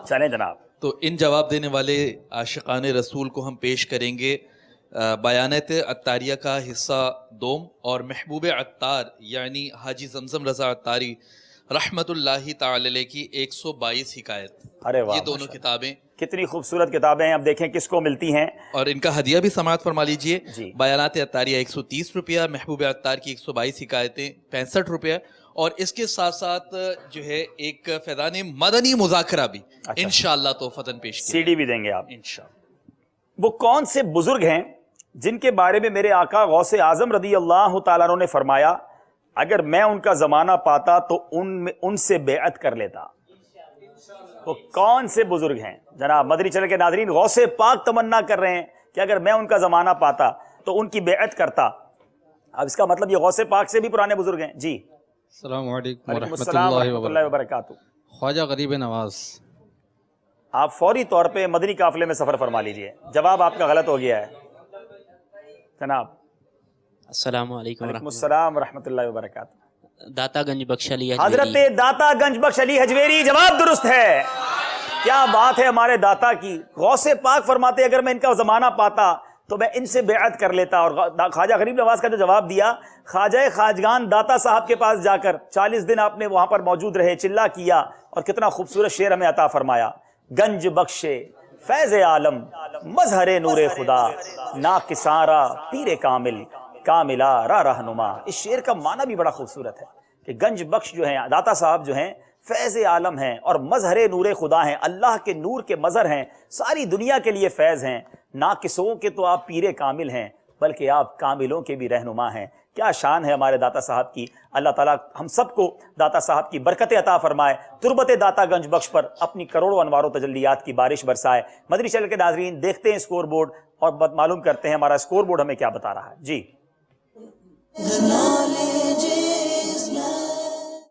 چلیں جناب۔ تو ان جواب دینے والے عاشقان رسول کو ہم پیش کریں گے بیانات عطاریہ کا حصہ 2 اور محبوب عطار یعنی حاجی زمزم رضا عطاری رحمت اللہ تعالی علیہ کی 122 حکایت۔ ارے واہ، یہ دونوں کتابیں کتنی خوبصورت کتابیں ہیں، اب دیکھیں کس کو ملتی ہیں، اور ان کا ہدیہ بھی سماعت فرما لیجئے۔ جی۔ بیانات عطاریہ 130 روپیہ، محبوب عطار کی 122 حکایتیں 65 روپیہ، اور اس کے ساتھ ساتھ جو ہے ایک فیضان مدنی مذاکرہ بھی انشاءاللہ تحفتاً پیش کیا، CD بھی دیں گے آپ انشاءاللہ۔ وہ کون سے بزرگ ہیں جن کے بارے میں میرے آقا غوث اعظم رضی اللہ تعالیٰ عنہ نے فرمایا اگر میں ان کا زمانہ پاتا تو ان سے بیعت کر لیتا؟ وہ کون سے بزرگ ہیں جناب؟ مدنی چینل کے ناظرین غوث پاک تمنا کر رہے ہیں کہ اگر میں ان کا زمانہ پاتا تو ان کی بیعت کرتا۔ اب اس کا مطلب یہ غوث پاک سے بھی پرانے بزرگ ہیں۔ جی، السلام علیکم ورحمۃ اللہ وبرکاتہ۔ خواجہ غریب نواز۔ آپ فوری طور پہ مدنی قافلے میں سفر فرما لیجئے، جواب آپ کا غلط ہو گیا ہے جناب۔ السلام علیکم وعلیکم السلام ورحمۃ اللہ وبرکاتہ۔ داتا گنج بخش علی حضرت داتا گنج بخش علی حجویری، جواب درست ہے۔ کیا بات ہے ہمارے داتا کی۔ غوث پاک فرماتے اگر میں ان کا زمانہ پاتا تو میں ان سے بیعت کر لیتا۔ اور خواجہ غریب نواز کا جو جواب دیا، خواجہ خواجگان داتا صاحب کے پاس جا کر 40 دن آپ نے وہاں پر موجود رہے، چلا کیا، اور کتنا خوبصورت شعر ہمیں عطا فرمایا۔ گنج بخشے فیض عالم مظہر نور خدا، ناقصارا پیر کامل کاملا را رہنما۔ اس شعر کا معنی بھی بڑا خوبصورت ہے کہ گنج بخش جو ہیں، داتا صاحب جو ہیں، فیض عالم ہیں اور مظہر نور خدا ہیں، اللہ کے نور کے مظہر ہیں، ساری دنیا کے لیے فیض ہیں۔ ناقصوں کے تو آپ پیر کامل ہیں، بلکہ آپ کاملوں کے بھی رہنما ہیں۔ کیا شان ہے ہمارے داتا صاحب کی۔ اللہ تعالیٰ ہم سب کو داتا صاحب کی برکت عطا فرمائے، تربت داتا گنج بخش پر اپنی کروڑوں انوار و تجلیات کی بارش برسائے۔ مدنی چینل کے ناظرین دیکھتے ہیں اسکور بورڈ اور معلوم کرتے ہیں ہمارا اسکور بورڈ ہمیں کیا بتا رہا ہے۔ جی، The knowledge is love.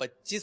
25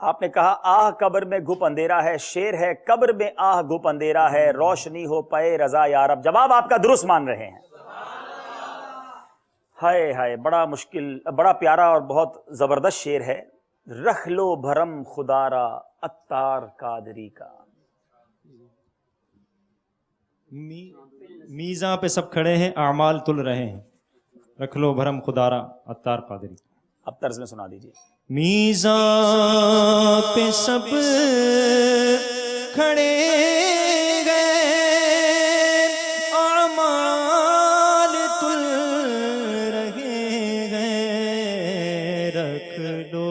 آپ نے کہا آہ قبر میں گھپ اندھیرا ہے، شیر ہے قبر میں آہ گھپ اندھیرا ہے، روشنی ہو پے رضا یا رب۔ جواب آپ کا درست مان رہے ہیں۔ ہائے ہائے، بڑا مشکل، بڑا پیارا اور بہت زبردست شعر ہے۔ رکھ لو بھرم خدا را عطار قادری کا۔ میزاں پہ سب کھڑے ہیں، اعمال تل رہے ہیں، رکھ لو بھرم خدارا عطار قادری۔ اب طرز میں سنا دیجیے۔ میزاں پہ سب کھڑے گئے، اعمال تل رہے ہیں، رکھ لو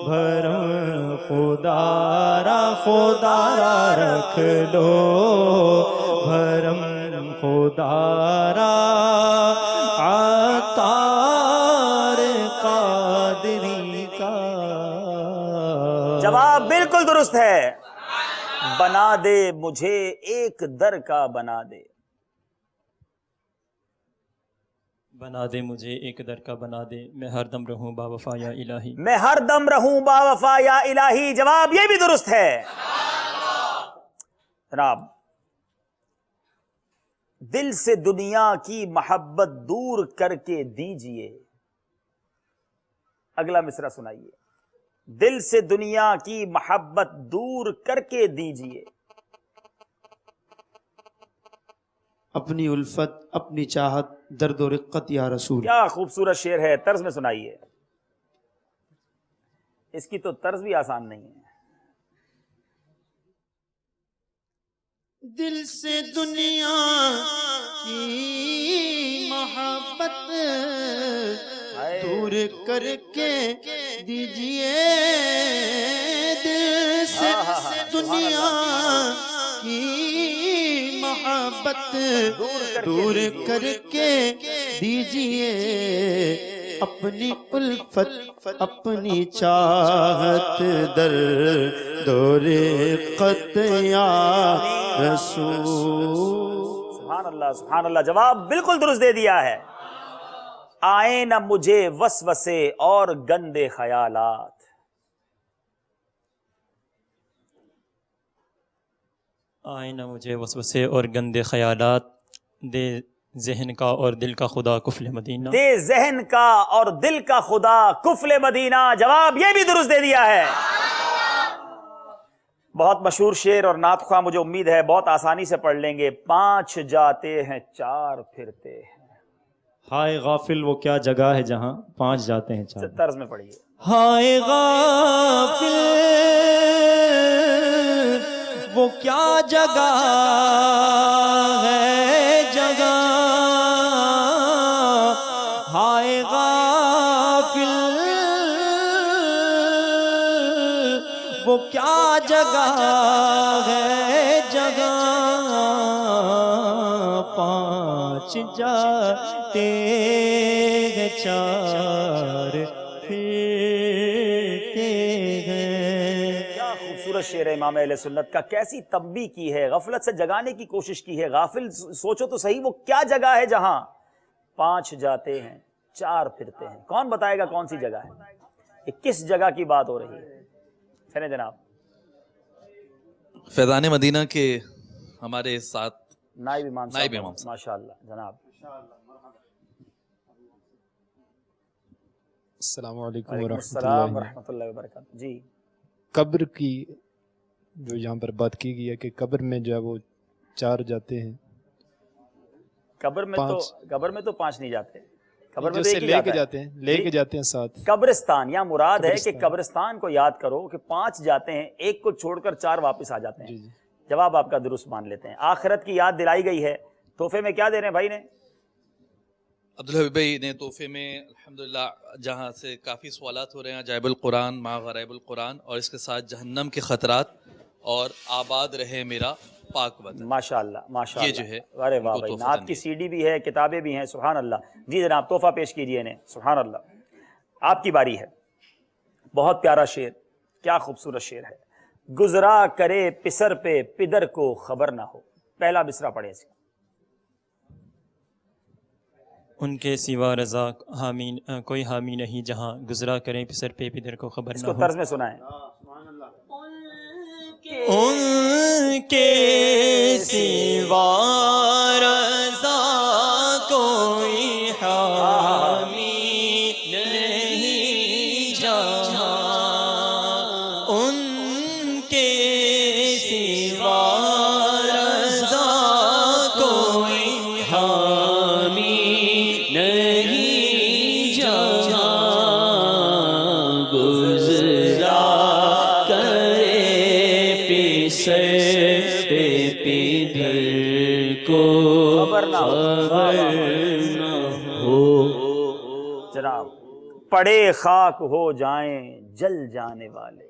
بھرم خدارا خدارا، رکھ لو بھرم خدارا عطار قادری کا۔ جواب بالکل درست ہے۔ بنا دے مجھے ایک در کا بنا دے۔ بنا دے مجھے ایک در کا بنا دے، میں ہر دم رہوں با وفا یا الہی۔ میں ہر دم رہوں با وفا یا الہی۔ جواب یہ بھی درست ہے۔ جناب، دل سے دنیا کی محبت دور کر کے دیجئے۔ اگلا مصرع سنائیے۔ دل سے دنیا کی محبت دور کر کے دیجئے۔ اپنی الفت اپنی چاہت درد و رقت یا رسول۔ کیا خوبصورت شعر ہے، طرز میں سنائیے۔ اس کی تو طرز بھی آسان نہیں ہے۔ دل سے دنیا کی محبت دور کر کے دیجئے، دل سے دنیا کی محبت دور کر کے دیجئے، اپنی الفت اپنی چاہت در دور رقت یا رسول۔ سبحان اللہ سبحان اللہ، جواب بالکل درست دے دیا ہے۔ آئے نہ مجھے وسوسے اور گندے خیالات۔ آئے نہ مجھے وسوسے اور گندے خیالات، دے ذہن کا اور دل کا خدا کفل مدینہ۔ دے ذہن کا اور دل کا خدا کفل مدینہ۔ جواب یہ بھی درست دے دیا ہے۔ بہت مشہور شعر اور نعت خواہ، مجھے امید ہے بہت آسانی سے پڑھ لیں گے۔ 5 جاتے ہیں 4 پھرتے ہیں۔ ہائے غافل وہ کیا جگہ ہے جہاں 5 جاتے ہیں 4۔ طرز میں پڑھیے۔ ہائے غافل وہ کیا جگہ ہے جگہ، ہائے غافل وہ کیا جگہ ہے جگہ، 5 جاتے ہیں 4 پھرتے ہیں۔ کیا خوبصورت شعر ہے امام اہل سنت کا، کیسی تنبیہ کی ہے، غفلت سے جگانے کی کوشش کی ہے۔ غافل سوچو تو صحیح، وہ کیا جگہ ہے جہاں 5 جاتے ہیں 4 پھرتے ہیں۔ کون بتائے گا کون سی جگہ ہے، یہ کس جگہ کی بات ہو رہی ہے؟ چلیں جناب۔ فیضان مدینہ کے ہمارے ساتھ نائب امام نائب امام صاحب، ماشاءاللہ جناب۔ السلام علیکم وعلیکم ورحمۃ السلام اللہ۔ ورحمۃ اللہ وبرکاتہ۔ جی، قبر کی جو یہاں پر بات کی گئی ہے کہ قبر میں جو ہے وہ 4 جاتے ہیں، قبر میں تو 5 نہیں جاتے، قبر میں جو تو سے ایک ہی لے کے جاتا جاتے ہیں، لے کے جاتے ہیں ساتھ۔ قبرستان، یا مراد ہے کہ قبرستان۔ قبرستان کو یاد کرو کہ 5 جاتے ہیں، ایک کو چھوڑ کر 4 واپس آ جاتے ہیں۔ جواب آپ کا درست مان لیتے ہیں۔ آخرت کی یاد دلائی گئی ہے۔ تحفے میں کیا دے رہے ہیں بھائی نے؟ عبدالحبیب بھائی نے تحفے میں الحمدللہ جہاں سے کافی سوالات ہو رہے ہیں، عجائب القرآن مع غرائب القرآن، اور اس کے ساتھ جہنم کے خطرات اور آباد رہے میرا پاک وطن۔ ماشاءاللہ ماشاءاللہ، یہ جو ہے ارے واہ بھائی، نعت کی CD بھی ہے، کتابیں بھی ہیں، سبحان اللہ۔ جی جناب، تحفہ پیش کیجئے انہیں۔ سبحان اللہ، آپ کی باری ہے۔ بہت پیارا شعر، کیا خوبصورت شعر ہے۔ گزرا کرے پسر پہ پدر کو خبر نہ ہو۔ پہلا مصرع پڑھیں اس کا۔ ان کے سوا رضا حامی کوئی حامی نہیں، جہاں گزرا کریں پسر پہ پدر کو خبر اس نہ کو ہو. طرز میں سنائیں. ان کے سوا رضا کوئی حامی نہیں جہاں، ان کے سوا رضا کوئی حامی نہیں جہاں، گزرا کرے پہ پدر کو خبر نہ ہو. جناب پڑے خاک ہو جائیں جل جانے والے.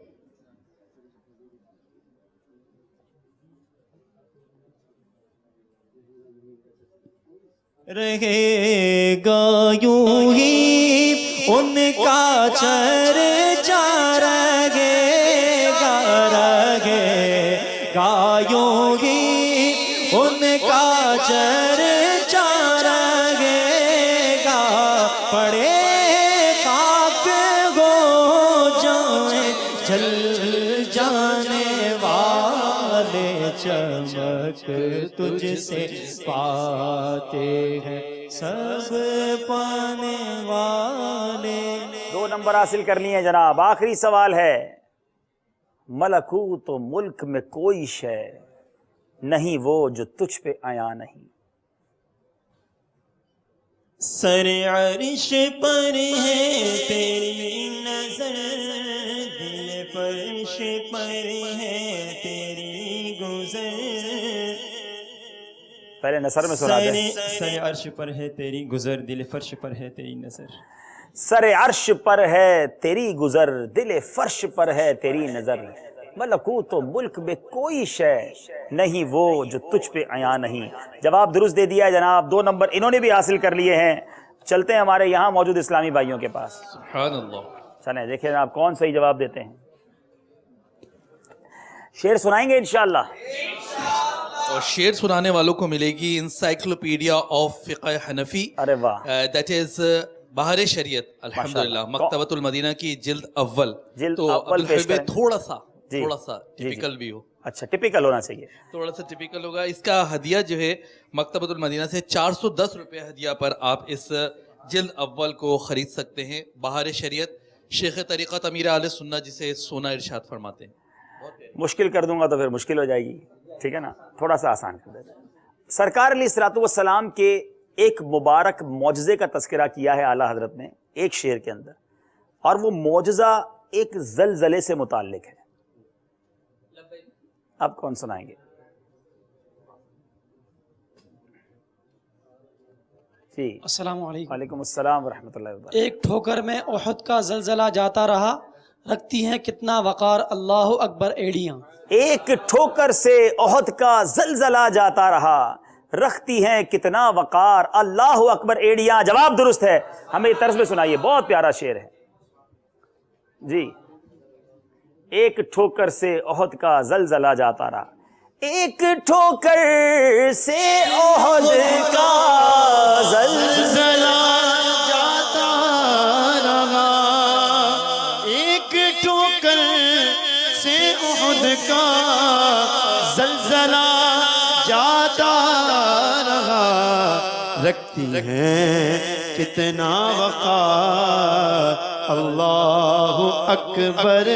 رہے گا یوں ہی ان کا چرچا، رہے گا یوں ہی ان کا چرچا، رہے گا پڑے خاک ہو جائیں جل جانے والے، چمک تجھ سے پاتے ہیں سب پانے والے. 2 نمبر حاصل کر لیے جناب. آخری سوال ہے، ملکوت و ملک میں کوئی شے نہیں وہ جو تجھ پہ عیاں نہیں. سر عرش پر ہے تیری نظر، دل فرش پر ہے تیری گزر. پہلے نثر میں سنا دیں. سر عرش پر ہے تیری گزر، دل فرش پر ہے تیری نظر. سر عرش پر ہے تیری گزر، دل فرش پر ہے تیری نظر. ملکوت و ملک میں کوئی شے نہیں وہ جو تجھ پہ عیاں نہیں. جواب درست دے دیا ہے جناب. 2 نمبر انہوں نے بھی حاصل کر لیے ہیں. چلتے ہیں ہمارے یہاں موجود اسلامی بھائیوں کے پاس. سبحان اللہ. چلیں دیکھیں آپ کون صحیح جواب دیتے ہیں. شعر سنائیں گے انشاءاللہ. اور شعر سنانے والوں کو ملے گی انسائکلوپیڈیا آف فقہ حنفی. ارے واہ. دیٹ از بہار شریعت الحمدللہ، مکتبۃ المدینہ کی جلد اول. تو تھوڑا سا ٹپیکل بھی ہو. اچھا ٹپیکل ہونا چاہیے. تھوڑا سا ٹپیکل ہوگا. اس کا ہدیہ جو ہے مکتبۃ المدینہ سے 410 روپے ہدیہ پر آپ اس جلد اول کو خرید سکتے ہیں. بہار شریعت، شیخ طریقت امیر اہل سنت جسے سونا ارشاد فرماتے ہیں. مشکل کر دوں گا تو پھر مشکل ہو جائے گی، ٹھیک ہے نا، تھوڑا سا آسان کر دیتے ہیں. سرکار علیہ الصلوۃ والسلام کے ایک مبارک معجزے کا تذکرہ کیا ہے اعلیٰ حضرت نے ایک شعر کے اندر، اور وہ معجزہ ایک زلزلے سے متعلق ہے. آپ کون سنائیں گے؟ جی السلام علیکم. وعلیکم السلام ورحمۃ اللہ وبرکاتہ. ایک ٹھوکر میں احد کا زلزلہ جاتا رہا، رکھتی ہیں کتنا وقار اللہ اکبر ایڑیاں. ایک ٹھوکر سے احد کا زلزلہ جاتا رہا، رکھتی ہیں کتنا وقار اللہ اکبر ایڑیاں. جواب درست ہے. ہمیں طرز میں سنائیے، بہت پیارا شعر ہے. جی ایک ٹھوکر سے احد کا زلزلہ جاتا رہا، ایک ٹھوکر سے احد کا زلزلہ جاتا رہا، ایک ٹھوکر سے احد کا زلزلہ جاتا رہا، رکھتی ہیں کتنا وقار اللہ اکبر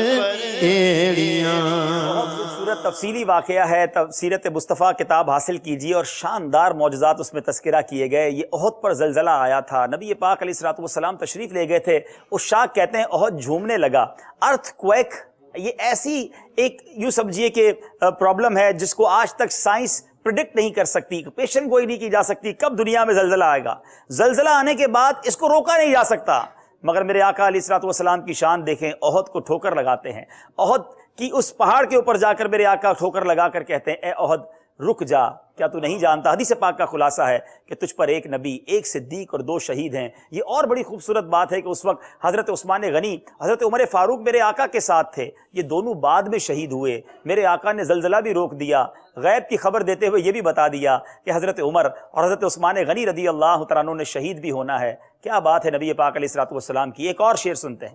ایڑیاں. بہت خوبصورت تفصیلی واقعہ ہے. سیرت مصطفیٰ کتاب حاصل کیجیے اور شاندار معجزات اس میں تذکرہ کیے گئے. یہ احد پر زلزلہ آیا تھا، نبی پاک علیہ الصلوۃ والسلام تشریف لے گئے تھے. عشاق کہتے ہیں احد جھومنے لگا. ارتھ کویک یہ ایسی ایک یوں سمجھیے کہ پرابلم ہے جس کو آج تک سائنس پریڈکٹ نہیں کر سکتی، پیشن گوئی نہیں کی جا سکتی کب دنیا میں زلزلہ آئے گا. زلزلہ آنے کے بعد اس کو روکا نہیں جا سکتا. مگر میرے آقا علیہ الصلوۃ والسلام کی شان دیکھیں، احد کو ٹھوکر لگاتے ہیں. احد کی اس پہاڑ کے اوپر جا کر میرے آقا ٹھوکر لگا کر کہتے ہیں اے احد رک جا، کیا تو نہیں جانتا؟ حدیث پاک کا خلاصہ ہے کہ تجھ پر ایک نبی، ایک صدیق اور 2 شہید ہیں۔ یہ اور بڑی خوبصورت بات ہے کہ اس وقت حضرت عثمان غنی، حضرت عمر فاروق میرے آقا کے ساتھ تھے، یہ دونوں بعد میں شہید ہوئے۔ میرے آقا نے زلزلہ بھی روک دیا، غیب کی خبر دیتے ہوئے یہ بھی بتا دیا کہ حضرت عمر اور حضرت عثمان غنی رضی اللہ تعالیٰ عنہ نے شہید بھی ہونا ہے۔ کیا بات ہے نبی پاک علیہ الصلوۃ والسلام کی۔ ایک اور شعر سنتے ہیں،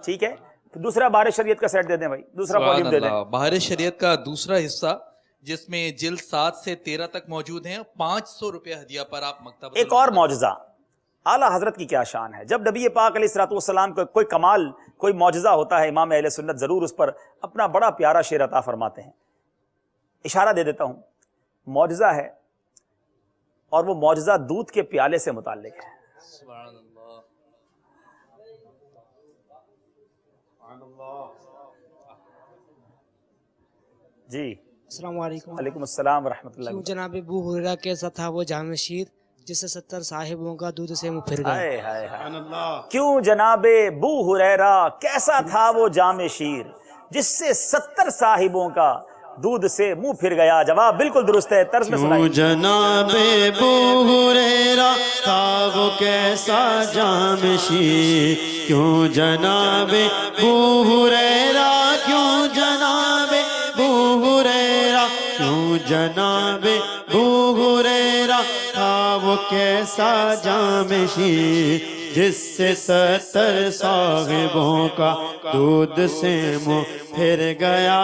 ٹھیک ہے؟ دوسرا بہار شریعت کا سیٹ دے دیں بھائی، دوسرا والیوم دے دیں۔ بہار شریعت کا دوسرا حصہ جس میں جلد 7 سے 13 تک موجود ہیں، 500 روپے ہدیہ پر آپ مکتبۃ ایک اور معجزہ، اعلیٰ حضرت کی کیا شان ہے۔ جب نبی پاک علیہ الصلوۃ والسلام کو کوئی کمال، کوئی معجزہ ہوتا ہے، امام اہل سنت ضرور اس پر اپنا بڑا پیارا شعر عطا فرماتے ہیں۔ اشارہ دے دیتا ہوں، معجزہ ہے اور وہ معجزہ دودھ کے پیالے سے متعلق ہے۔ جی السلام علیکم۔ وعلیکم السلام ورحمۃ اللہ۔ کیوں جناب ابو ہریرہ کیسا تھا وہ جام شیر جس سے 70 صاحبوں کا دودھ سے منہ پھر گیا؟ کیوں جناب ابو ہریرہ کیسا تھا وہ جام شیر جس سے 70 صاحبوں کا دودھ سے منہ پھر گیا؟ جواب بالکل درست ہے، طرز میں سنائیں۔ کیوں جناب ابو ہریرہ تھا وہ کیسا جام شیر، کیوں جناب ابو ہریرہ، کیوں جناب ابو ہریرہ، کیوں جناب ابو ہریرہ تھا وہ کیسا جام شیر جس سے 70 صاحبوں کا دودھ سے منہ پھر گیا،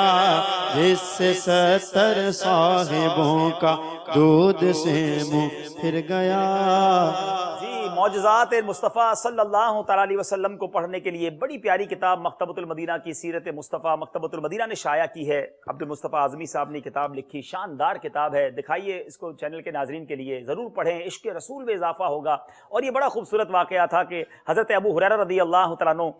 جس سے 70 صاحبوں کا دودھ سے منہ پھر گیا۔ جی، معجزات مصطفیٰ صلی اللہ تعالیٰ علیہ وسلم کو پڑھنے کے لیے بڑی پیاری کتاب مکتبۃ المدینہ کی سیرت مصطفیٰ مکتبۃ المدینہ نے شائع کی ہے۔ عبد المصطفیٰ اعظمی صاحب نے کتاب لکھی، شاندار کتاب ہے، دکھائیے اس کو چینل کے ناظرین کے لیے، ضرور پڑھیں، عشق رسول میں اضافہ ہوگا۔ اور یہ بڑا خوبصورت واقعہ تھا کہ حضرت ابو ہریرہ رضی اللہ تعالیٰ عنہ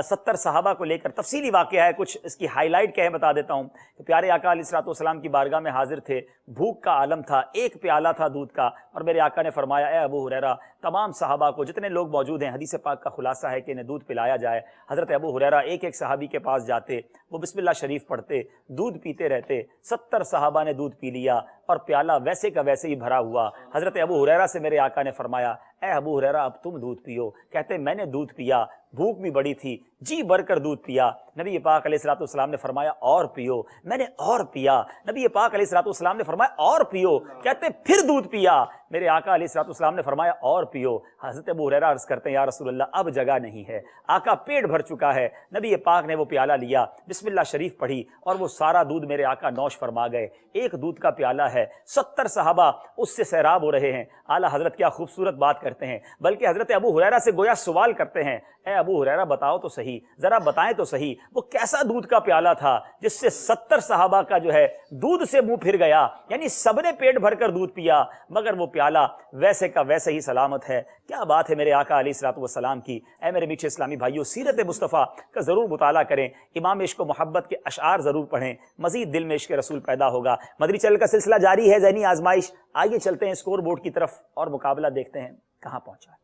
70 صحابہ کو لے کر، تفصیلی واقعہ ہے، کچھ اس کی ہائی لائٹ کیا ہے بتا دیتا ہوں کہ پیارے آقا علیہ الصلوۃ والسلام کی بارگاہ میں حاضر تھے، بھوک کا عالم تھا، ایک پیالہ تھا دودھ کا، اور میرے آقا نے فرمایا اے ابو ہریرہ تمام صحابہ کو، جتنے لوگ موجود ہیں، حدیث پاک کا خلاصہ ہے کہ انہیں دودھ پلایا جائے۔ حضرت ابو ہریرہ ایک ایک صحابی کے پاس جاتے، وہ بسم اللہ شریف پڑھتے، دودھ پیتے رہتے، 70 صحابہ نے دودھ پی لیا اور پیالہ ویسے کا ویسے ہی بھرا ہوا۔ حضرت ابو ہریرہ سے میرے آقا نے فرمایا اے ابو ہریرہ اب تم دودھ پیو۔ کہتے میں نے دودھ پیا، بھوک بھی بڑی تھی، جی بھر کر دودھ پیا۔ نبی پاک علیہ الصلوۃ والسلام نے فرمایا اور پیو۔ میں نے اور پیا۔ نبی پاک علیہ الصلوۃ والسلام نے فرمایا اور پیو۔ کہتے پھر دودھ پیا۔ میرے آقا علیہ الصلوۃ والسلام نے فرمایا اور پیو۔ حضرت ابو ہریرہ عرض کرتے ہیں یا رسول اللہ اب جگہ نہیں ہے، آقا پیٹ بھر چکا ہے۔ نبی پاک نے وہ پیالہ لیا، بسم اللہ شریف پڑھی اور وہ سارا دودھ میرے آقا نوش فرما گئے۔ ایک دودھ کا پیالہ ہے، 70 صحابہ اس سے سیراب ہو رہے ہیں۔ اعلیٰ حضرت کیا خوبصورت بات کرتے ہیں، بلکہ حضرت ابو ہریرہ سے گویا سوال کرتے ہیں اے ابو ہریرہ بتاؤ تو صحیح، ذرا بتائیں تو صحیح وہ کیسا دودھ کا پیالہ تھا جس سے 70 صحابہ کا جو ہے دودھ سے منہ پھر گیا، یعنی سب نے پیٹ بھر کر دودھ پیا مگر وہ پیالہ ویسے کا ویسے ہی سلامت ہے۔ کیا بات ہے میرے آقا علیہ الصلوۃ والسلام کی۔ اے میرے میٹھے اسلامی بھائیوں، سیرت مصطفیٰ کا ضرور مطالعہ کریں، امام عشق و محبت کے اشعار ضرور پڑھیں، مزید دل میں عشق رسول پیدا ہوگا۔ مدنی چینل کا سلسلہ جاری ہے، ذہنی آزمائش۔ آئیے چلتے ہیں اسکور بورڈ کی طرف اور مقابلہ دیکھتے ہیں کہاں پہنچا ہے۔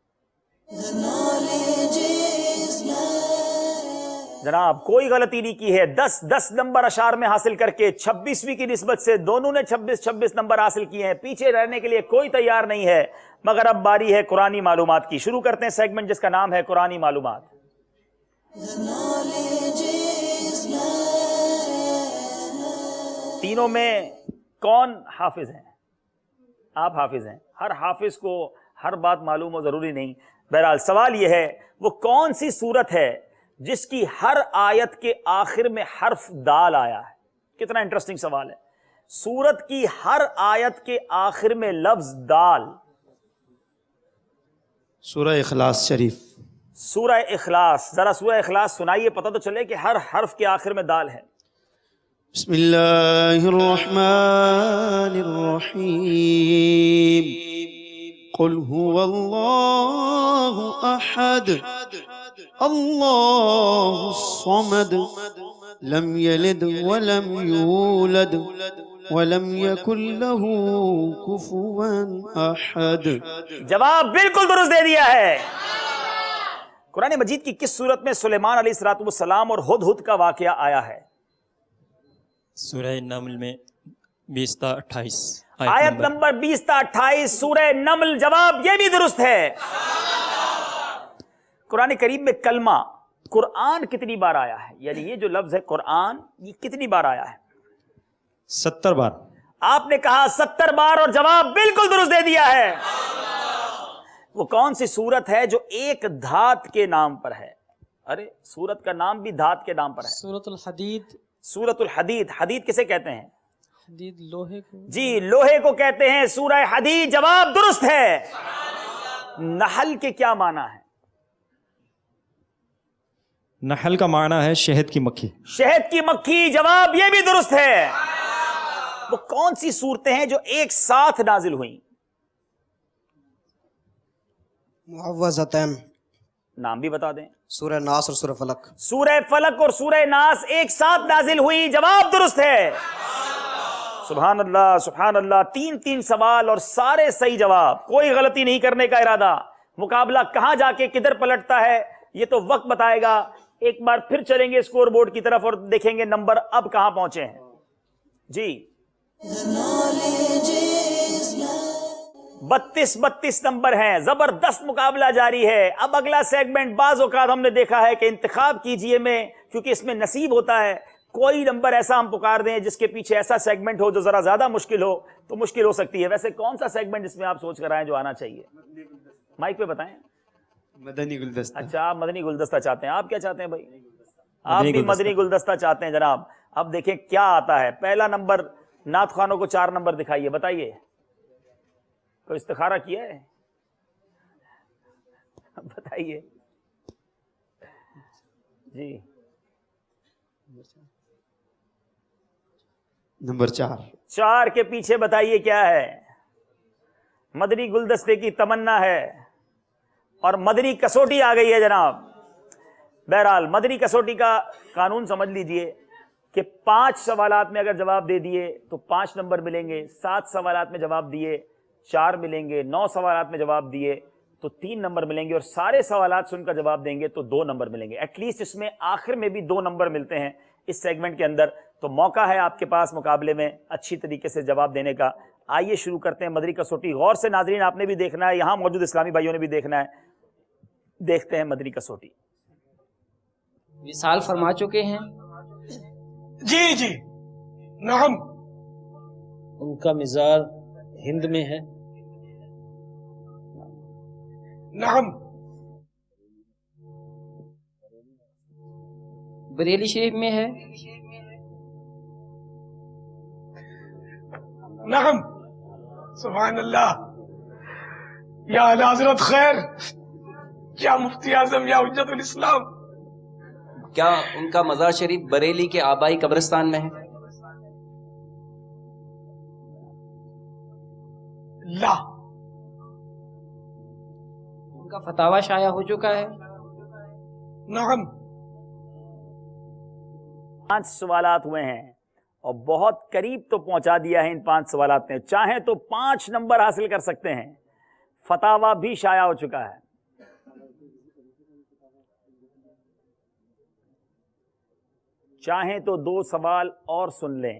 جناب کوئی غلطی نہیں کی ہے، 10 نمبر اشعار میں حاصل کر کے 26ویں کی نسبت سے دونوں نے 26 نمبر حاصل کیے ہیں، پیچھے رہنے کے لیے کوئی تیار نہیں ہے۔ مگر اب باری ہے قرآنی معلومات کی۔ شروع کرتے ہیں سیگمنٹ جس کا نام ہے قرآنی معلومات۔ تینوں میں کون حافظ ہیں؟ آپ حافظ ہیں۔ ہر حافظ کو ہر بات معلوم ہو ضروری نہیں۔ بہرحال سوال یہ ہے وہ کون سی سورت ہے جس کی ہر آیت کے آخر میں حرف دال آیا ہے؟ کتنا انٹرسٹنگ سوال ہے۔ سورت کی ہر آیت کے آخر میں لفظ دال۔ سورہ اخلاص شریف۔ سورہ اخلاص، ذرا سورہ اخلاص سنائیے، پتہ تو چلے کہ ہر حرف کے آخر میں دال ہے۔ بسم اللہ الرحمن الرحیم قل هو اللہ احد اللہ الصمد لم یلد ولم یولد ولم یکن له کفوا احد۔ جواب بالکل درست دے دیا ہے۔ قرآن مجید کی کس سورت میں سلیمان علیہ السلام اور ہدہد کا واقعہ آیا ہے؟ سورہ نمل میں 20 تا 28 آیت نمبر 20 تا 28 سورہ نمل. جواب یہ بھی درست ہے. قرآن کریم میں کلمہ قرآن کتنی بار آیا ہے؟ یعنی یہ جو لفظ ہے قرآن یہ کتنی بار آیا ہے؟ 70 بار. آپ نے کہا 70 بار اور جواب بالکل درست دے دیا ہے. وہ کون سی سورت ہے جو ایک دھات کے نام پر ہے؟ ارے سورت کا نام بھی دھات کے نام پر ہے. سورۃ الحدید. سورت الحدید. حدید کسے کہتے ہیں؟ حدید لوہے کو. جی لوہے کو کہتے ہیں. سورہ حدید. جواب درست ہے. نحل کے کیا معنی ہے؟ نحل کا معنی ہے شہد کی مکھی. شہد کی مکھی. جواب یہ بھی درست ہے. وہ کون سی صورتیں ہیں جو ایک ساتھ نازل ہوئیں؟ معوذتین. نام بھی بتا دیں. سورہ ناس اور سورہ فلق. سورہ فلق اور سورہ ناس ایک ساتھ نازل ہوئی. جواب درست ہے. سبحان اللہ سبحان اللہ. 3 سوال اور سارے صحیح جواب. کوئی غلطی نہیں کرنے کا ارادہ. مقابلہ کہاں جا کے کدھر پلٹتا ہے یہ تو وقت بتائے گا. ایک بار پھر چلیں گے اسکور بورڈ کی طرف اور دیکھیں گے نمبر اب کہاں پہنچے ہیں. جی 32 نمبر ہیں. زبردست مقابلہ جاری ہے. اب اگلا سیگمنٹ بعض اوقات ہم نے دیکھا ہے کہ انتخاب کیجئے میں کیونکہ اس میں نصیب ہوتا ہے. کوئی نمبر ایسا ہم پکار دیں جس کے پیچھے ایسا سیگمنٹ ہو جو ذرا زیادہ مشکل ہو تو مشکل ہو سکتی ہے. ویسے کون سا سیگمنٹ اس میں آپ سوچ کر آئیں جو آنا چاہیے؟ مائک پہ بتائیں. مدنی گلدستہ. اچھا آپ مدنی گلدستہ چاہتے ہیں. آپ کیا چاہتے ہیں بھائی؟ آپ بھی مدنی گلدستہ چاہتے ہیں جناب. اب دیکھیں کیا آتا ہے. پہلا نمبر نعت خوانوں کو 4 نمبر دکھائیے. بتائیے کوئی استخارہ کیا ہے؟ بتائیے جی. نمبر 4 کے پیچھے بتائیے کیا ہے؟ مدنی گلدستے کی تمنا ہے اور مدنی کسوٹی آ گئی ہے جناب. بہرحال مدنی کسوٹی کا قانون سمجھ لیجئے کہ 5 سوالات میں اگر جواب دے دیے تو 5 نمبر ملیں گے. 7 سوالات میں جواب دیے 4 ملیں گے. 9 سوالات میں جواب دیے تو 3 نمبر ملیں گے اور سارے سوالات سن کر جواب دیں گے تو 2 نمبر ملیں گے. ایٹ لیسٹ اس میں آخر میں بھی 2 نمبر ملتے ہیں اس سیگمنٹ کے اندر. تو موقع ہے آپ کے پاس مقابلے میں اچھی طریقے سے جواب دینے کا. آئیے شروع کرتے ہیں مدنی کسوٹی. غور سے ناظرین آپ نے بھی دیکھنا ہے, یہاں موجود اسلامی بھائیوں نے بھی دیکھنا ہے. دیکھتے ہیں مدنی کسوٹی. وصال فرما چکے ہیں. جی جی نعم. ان کا مزار ہند میں ہے. نعم. بریلی شریف میں ہے. نعم. سبحان اللہ. یا حضرت خیر. کیا مفتی اعظم یا حجت الاسلام. کیا ان کا مزار شریف بریلی کے آبائی قبرستان میں ہے؟ لا. ان کا فتاوی شائع ہو چکا ہے. نعم. 5 سوالات ہوئے ہیں اور بہت قریب تو پہنچا دیا ہے ان 5 سوالات نے. چاہیں تو 5 نمبر حاصل کر سکتے ہیں. فتاوی بھی شائع ہو چکا ہے. چاہیں تو 2 سوال اور سن لیں.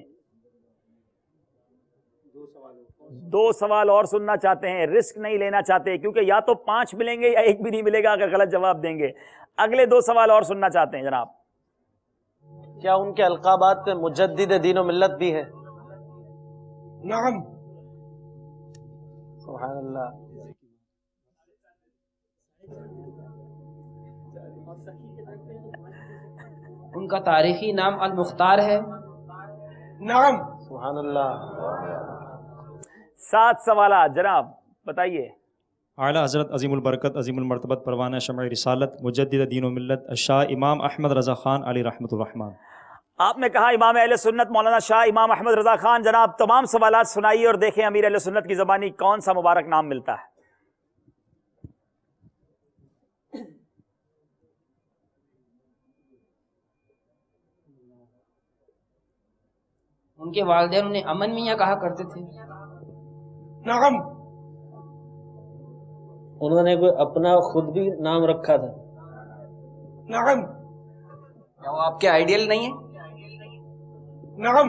2 سوال اور سننا چاہتے ہیں, رسک نہیں لینا چاہتے کیونکہ یا تو 5 ملیں گے یا 1 بھی نہیں ملے گا اگر غلط جواب دیں گے. اگلے 2 سوال اور سننا چاہتے ہیں جناب. کیا ان کے القابات پہ مجدد دین و ملت بھی ہے؟ نعم. سبحان اللہ. ان کا تاریخی نام المختار ہے. نعم. سبحان اللہ. 7 سوالات جناب بتائیے. اعلیٰ حضرت عظیم البرکت عظیم المرتبت پروانہ شمع رسالت مجدد دین و ملت شاہ امام احمد رضا خان علی رحمۃ الرحمان. آپ نے کہا امام اہل سنت مولانا شاہ امام احمد رضا خان. جناب تمام سوالات سنائیے اور دیکھیں امیر اہل سنت کی زبانی کون سا مبارک نام ملتا ہے. ان کے والدین انہیں امن میاں کہا کرتے تھے. نعم. انہوں نے کوئی اپنا خود بھی نام رکھا تھا. نعم. کیا وہ آپ کے آئیڈیل نہیں ہے؟ نعم.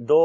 2,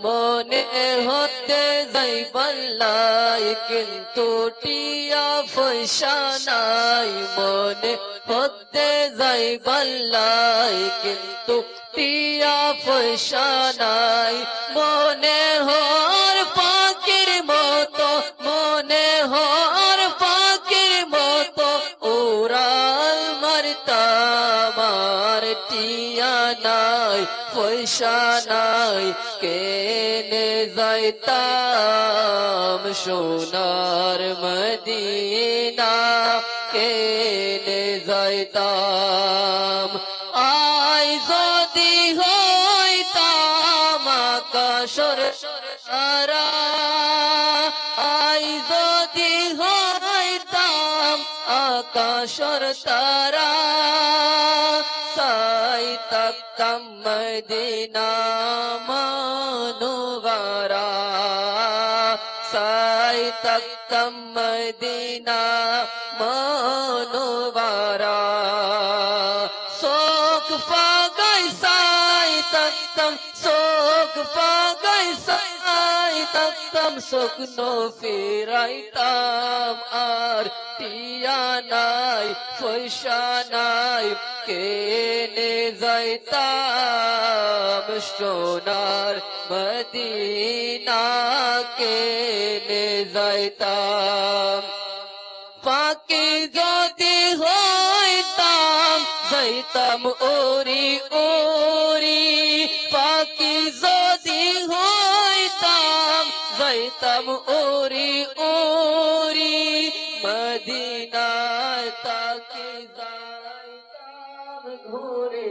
মনে হতে যাই পাল্লাই কিন্তু টিয়া পয়সা নাই। মনে হতে যাই পাল্লাই কিন্তু টিয়া পয়সা নাই। মনে হর পাখির মতো, মনে হর পাখির মতো উড়াল মারতাম। আর টিয়ানাই পয়সানাই কেনে যাইতাম সোনার মদিনা কেনে যাইতাম আই যদি হইতাম আকাশর তারা আই যদি হইতাম আকাশর তারা সাই তাকতাম মদিনা মনোবরা সাই তাকতাম মদিনা মনোবরা শোক পাগাই সাই তাকতাম শোক পাগাই সাই তাকতাম শুকনো ফিরাইতাম আর টিয়া নাই পয়সা নাই কেনে যাইতাম সোনার মদিনা কেনে যাইতাম পাকে যদি হইতাম যাইতাম ওরি ওরি পাকি যদি হইতাম যাইতাম ওরি ওরি মদিনায় তাকে যাইতাম ঘুরে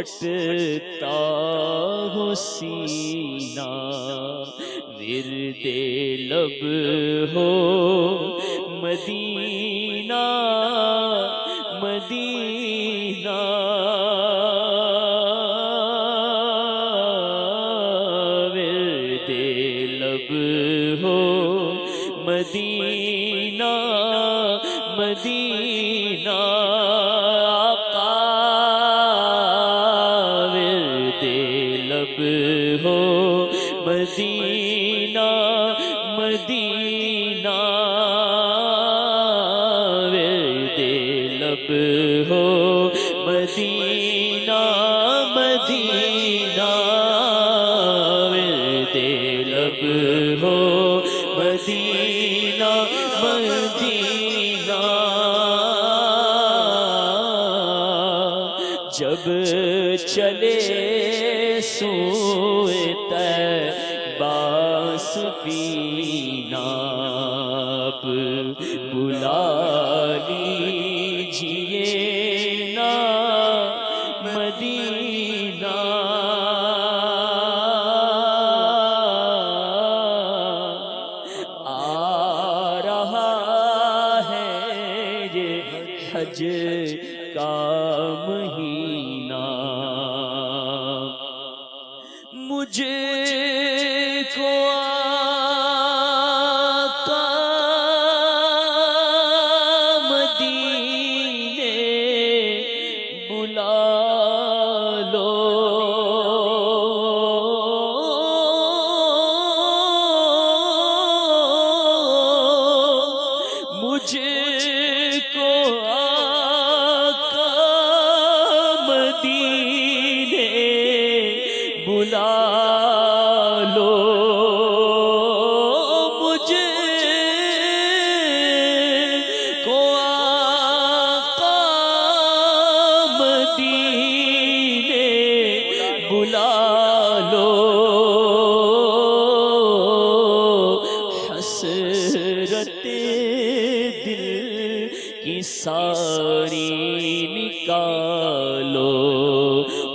پھٹتا ہو سینہ ورد لب ہو مدینہ مدینہ ورد لب ہو مدینہ مدینہ آقا ورد لب ہو مدینہ مدینہ ورد لب ہو مدینہ مدینہ ورد لب ہو مدینہ مدینہ جب چلے سوئے طیبہ سفینہ اب بلا لیجیے نا مدینہ آ رہا ہے یہ حج کا مہینہ مجھے کو آقا مدینے بلا لو مجھے کو آقا مدینے بلا لو مجھے کو آقا مدینے بلا لو حسرت دل کی ساری نکالو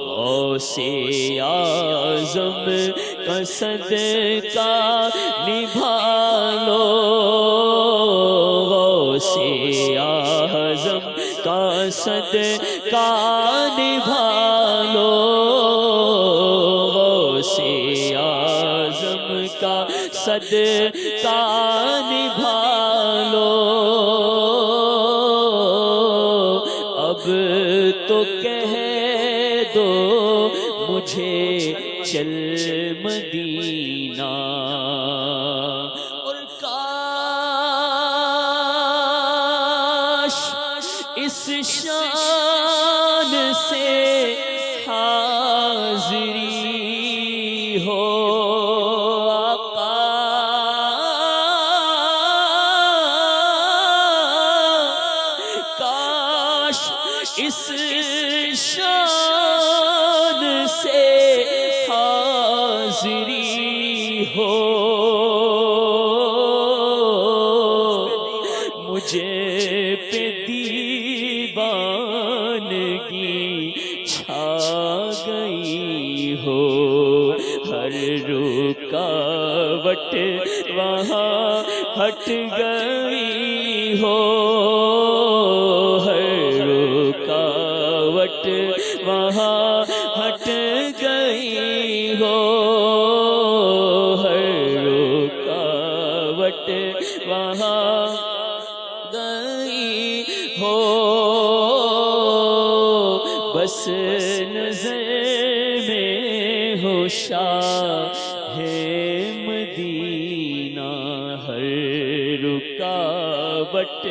غوث اعظم کا صدقہ نبھا لو غوث اعظم کا صدقہ نبھا لو غوث اعظم کا صدقہ نبھا لو اب تو کہہ دو مجھے چل مدینہ اور کاش اس شان سے حاضری ہو آقا کاش اس شان سے حاضری ہو مجھے پہ دیوانگی چھا گئی ہو ہر رکاوٹ وہاں ہٹ گئی ہو ہر رکاوٹ وہاں ہٹ گئی ہو ہر رکاوٹ وہاں گئی ہو بس نظر میں ہو شاہ مدینہ ہر رکاوٹ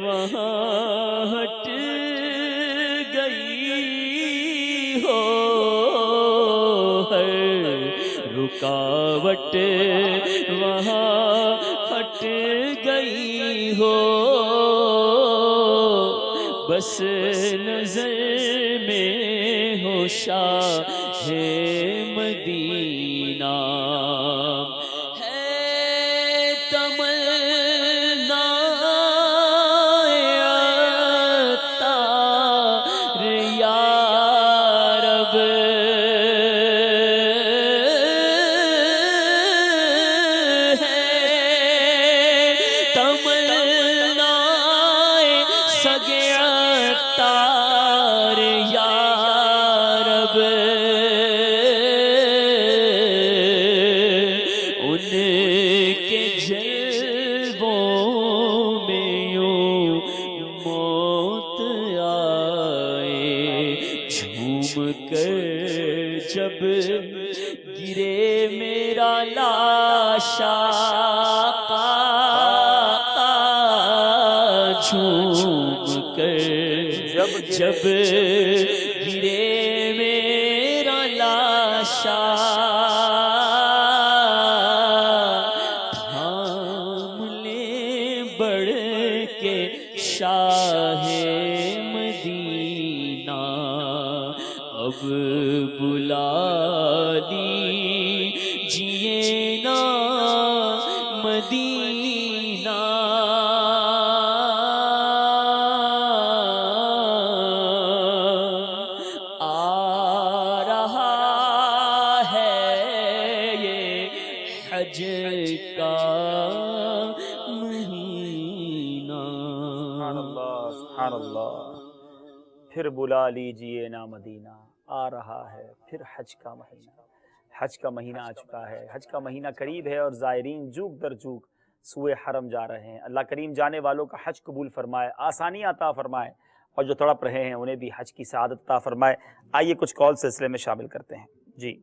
وہاں ہٹ گئی ہو ہر رکاوٹ وہاں ہٹ گئی ہو بس نظر میں ہو شاہ مدینہ ہے تمنا عطار یا گرے میرا لاشا جھوم کر جب گرے میرا لاشا تھام لے بڑھ کے شاہ مدینہ اب بلا لیجیے نا مدینہ آ رہا ہے یہ حج کا مہینہ. سبحان اللہ سبحان اللہ. پھر بلا لیجئے نا مدینہ، آ رہا ہے پھر حج کا مہینہ. حج کا مہینہ آ چکا ہے، حج کا مہینہ قریب ہے اور زائرین جوک در جوک سوئے حرم جا رہے ہیں. اللہ کریم جانے والوں کا حج قبول فرمائے، آسانی عطا فرمائے، اور جو تڑپ رہے ہیں انہیں بھی حج کی سعادت عطا فرمائے. آئیے کچھ کال سلسلے میں شامل کرتے ہیں. جی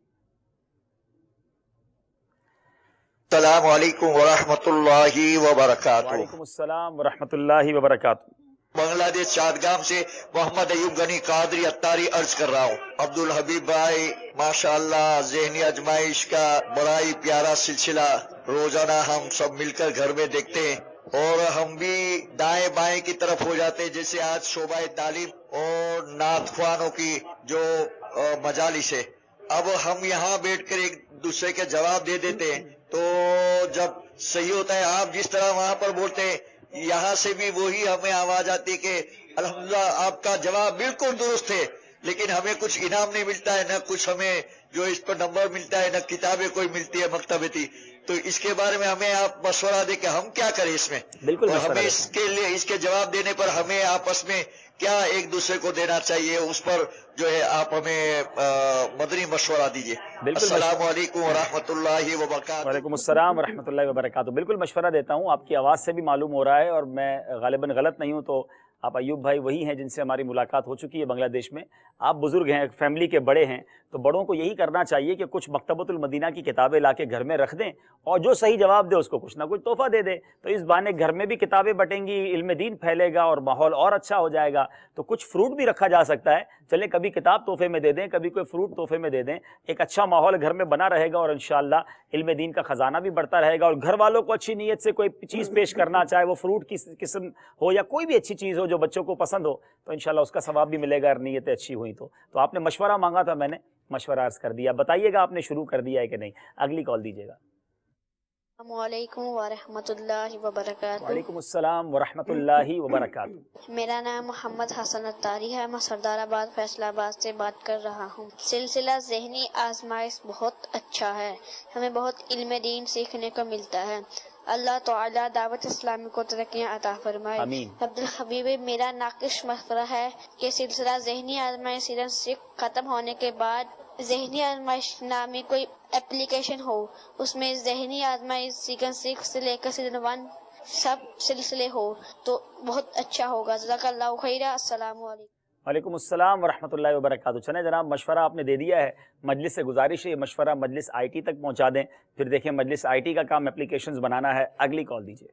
السلام علیکم ورحمۃ اللہ وبرکاتہ. وعلیکم السلام ورحمۃ اللہ وبرکاتہ. بنگلہ دیش چاٹگام سے محمد ایوب غنی قادری اتاری عرض کر رہا ہوں. عبد الحبیب بھائی ماشاءاللہ ذہنی ازمائش کا بڑا ہی پیارا سلسلہ روزانہ ہم سب مل کر گھر میں دیکھتے ہیں اور ہم بھی دائیں بائیں کی طرف ہو جاتے ہیں. جیسے آج شعبہ تعلیم اور نعت خوانوں کی جو مجالس ہے، اب ہم یہاں بیٹھ کر ایک دوسرے کے جواب دے دیتے ہیں تو جب صحیح ہوتا ہے آپ جس طرح وہاں پر بولتے ہیں یہاں سے بھی وہی ہمیں آواز آتی کہ الحمدللہ آپ کا جواب بالکل درست ہے، لیکن ہمیں کچھ انعام نہیں ملتا ہے، نہ کچھ ہمیں جو اس پر نمبر ملتا ہے، نہ کتابیں کوئی ملتی ہے مکتبتی. تو اس کے بارے میں ہمیں آپ مشورہ دیں کہ ہم کیا کریں اس میں. بالکل اور ہمیں اس کے لیے اس کے جواب دینے پر ہمیں آپس میں کیا ایک دوسرے کو دینا چاہیے، اس پر جو ہے آپ ہمیں مدنی مشورہ دیجیے. السلام علیکم ورحمۃ اللہ وبرکاتہ. وعلیکم السلام ورحمۃ اللہ وبرکاتہ. بالکل مشورہ دیتا ہوں، آپ کی آواز سے بھی معلوم ہو رہا ہے اور میں غالباً غلط نہیں ہوں تو آپ ایوب بھائی وہی ہیں جن سے ہماری ملاقات ہو چکی ہے بنگلہ دیش میں. آپ بزرگ ہیں، فیملی کے بڑے ہیں، تو بڑوں کو یہی کرنا چاہیے کہ کچھ مکتبۃ المدینہ کی کتابیں لا کے گھر میں رکھ دیں اور جو صحیح جواب دے اس کو کچھ نہ کچھ تحفہ دے دیں. تو اس بہانے گھر میں بھی کتابیں بٹیں گی، علم دین پھیلے گا اور ماحول اور اچھا ہو جائے گا. تو کچھ فروٹ بھی رکھا جا سکتا ہے، چلیں کبھی کتاب تحفے میں دے دیں، کبھی کوئی فروٹ تحفے میں دے دیں. ایک اچھا ماحول گھر میں بنا رہے گا اور انشاءاللہ علم دین کا خزانہ بھی بڑھتا رہے گا. اور گھر والوں کو اچھی نیت سے کوئی چیز پیش کرنا، چاہے وہ فروٹ کی قسم ہو یا کوئی بھی اچھی چیز ہو جو بچوں کو پسند ہو، تو انشاءاللہ اس کا ثواب بھی ملے گا اور نیتیں اچھی ہوئی تو آپ نے مشورہ مانگا تھا، میں نے مشورہ عرض کر دیا. بتائیے گا آپ نے شروع کر دیا ہے کہ نہیں. اگلی کال دیجیے گا. السلام علیکم ورحمۃ اللہ وبرکاتہ. وعلیکم السلام ورحمۃ اللہ وبرکاتہ. میرا نام محمد حسن اتاری ہے، میں سردار آباد فیصل آباد سے بات کر رہا ہوں. سلسلہ ذہنی آزمائش بہت اچھا ہے، ہمیں بہت علم دین سیکھنے کو ملتا ہے. اللہ تعالیٰ دعوت اسلامی کو ترقیاں عطا فرمائے. عبد الحبیب میرا ناقص مشورہ ہے کہ سلسلہ ذہنی آزمائش سیزن 6 ختم ہونے کے بعد ذہنی آزمائش نامی کوئی اپلیکیشن ہو، اس میں ذہنی آزمائش سیزن 6 سے لے کر سیزن 1 سب سلسلے ہو تو بہت اچھا ہوگا. جزاک اللہ خیرہ. السلام علیکم. وعلیکم السلام ورحمۃ اللہ وبرکاتہ. چلیں جناب، مشورہ آپ نے دے دیا ہے. مجلس سے گزارش ہے یہ مشورہ مجلس آئی ٹی تک پہنچا دیں، پھر دیکھیں مجلس آئی ٹی کا کام اپلیکیشنز بنانا ہے. اگلی کال دیجیے.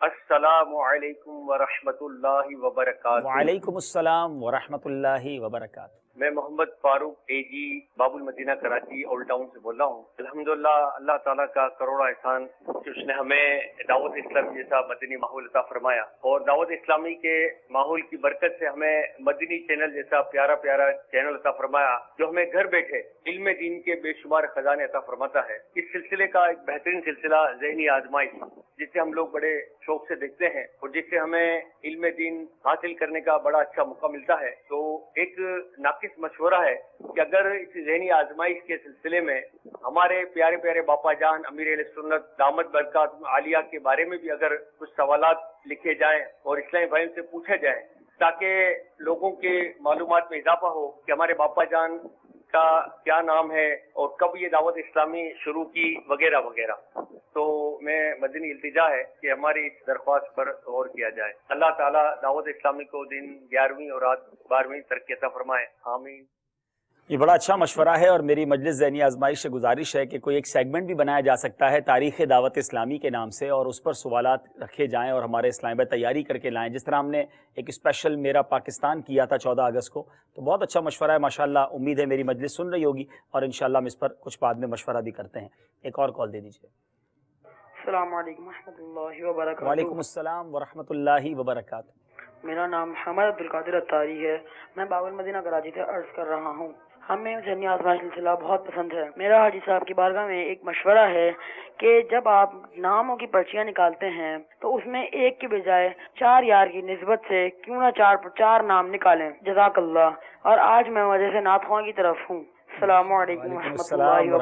السلام علیکم ورحمۃ اللہ وبرکاتہ. وعلیکم السلام ورحمۃ اللہ وبرکاتہ. میں محمد فاروق اے جی باب المدینہ کراچی اولڈ ٹاؤن سے بول رہا ہوں. الحمدللہ اللہ تعالیٰ کا کروڑا احسان کہ اس نے ہمیں دعوت اسلامی جیسا مدنی ماحول عطا فرمایا، اور دعوت اسلامی کے ماحول کی برکت سے ہمیں مدنی چینل جیسا پیارا پیارا چینل عطا فرمایا جو ہمیں گھر بیٹھے علم دین کے بے شمار خزانے عطا فرماتا ہے. اس سلسلے کا ایک بہترین سلسلہ ذہنی آزمائش، جسے ہم لوگ بڑے شوق سے دیکھتے ہیں اور جس سے ہمیں علم دین حاصل کرنے کا بڑا اچھا موقع ملتا ہے. تو ایک ناقص مشورہ ہے کہ اگر اس ذہنی آزمائش کے سلسلے میں ہمارے پیارے پیارے باپا جان امیر اہل سنت دامت برکات عالیہ کے بارے میں بھی اگر کچھ سوالات لکھے جائیں اور اسلامی بھائیوں سے پوچھے جائیں تاکہ لوگوں کے معلومات میں اضافہ ہو کہ ہمارے باپا جان کا کیا نام ہے اور کب یہ دعوت اسلامی شروع کی وغیرہ وغیرہ. تو میں مدنی التجا ہے کہ ہماری اس درخواست پر غور کیا جائے. اللہ تعالیٰ دعوت اسلامی کو دن 11ویں اور رات 12ویں ترقی عطا فرمائے. آمین. یہ بڑا اچھا مشورہ ہے، اور میری مجلس ذہنی آزمائش سے گزارش ہے کہ کوئی ایک سیگمنٹ بھی بنایا جا سکتا ہے تاریخ دعوت اسلامی کے نام سے، اور اس پر سوالات رکھے جائیں اور ہمارے اسلامی بھائی تیاری کر کے لائیں، جس طرح ہم نے ایک اسپیشل میرا پاکستان کیا تھا 14 اگست کو. تو بہت اچھا مشورہ ہے ماشاءاللہ. امید ہے میری مجلس سن رہی ہوگی، اور انشاءاللہ ہم اس پر کچھ بعد میں مشورہ بھی کرتے ہیں. ایک اور کال دے دیجیے. السلام علیکم ورحمۃ اللہ وبرکاتہ. وعلیکم السلام ورحمۃ اللہ وبرکاتہ. میرا نام محمد عبدالقادر اتاری ہے، میں باب المدینہ کراچی سے عرض کر رہا ہوں. ہمیں ذہنی آزمائش سلسلہ بہت پسند ہے. میرا حاجی صاحب کی بارگاہ میں ایک مشورہ ہے کہ جب آپ ناموں کی پرچیاں نکالتے ہیں تو اس میں ایک کے بجائے 4 یار کی نسبت سے کیوں نہ 4 نام نکالیں. جزاک اللہ. اور آج میں وجہ سے نعت خواں کی طرف ہوں. السلام علیکم ورحمۃ اللہ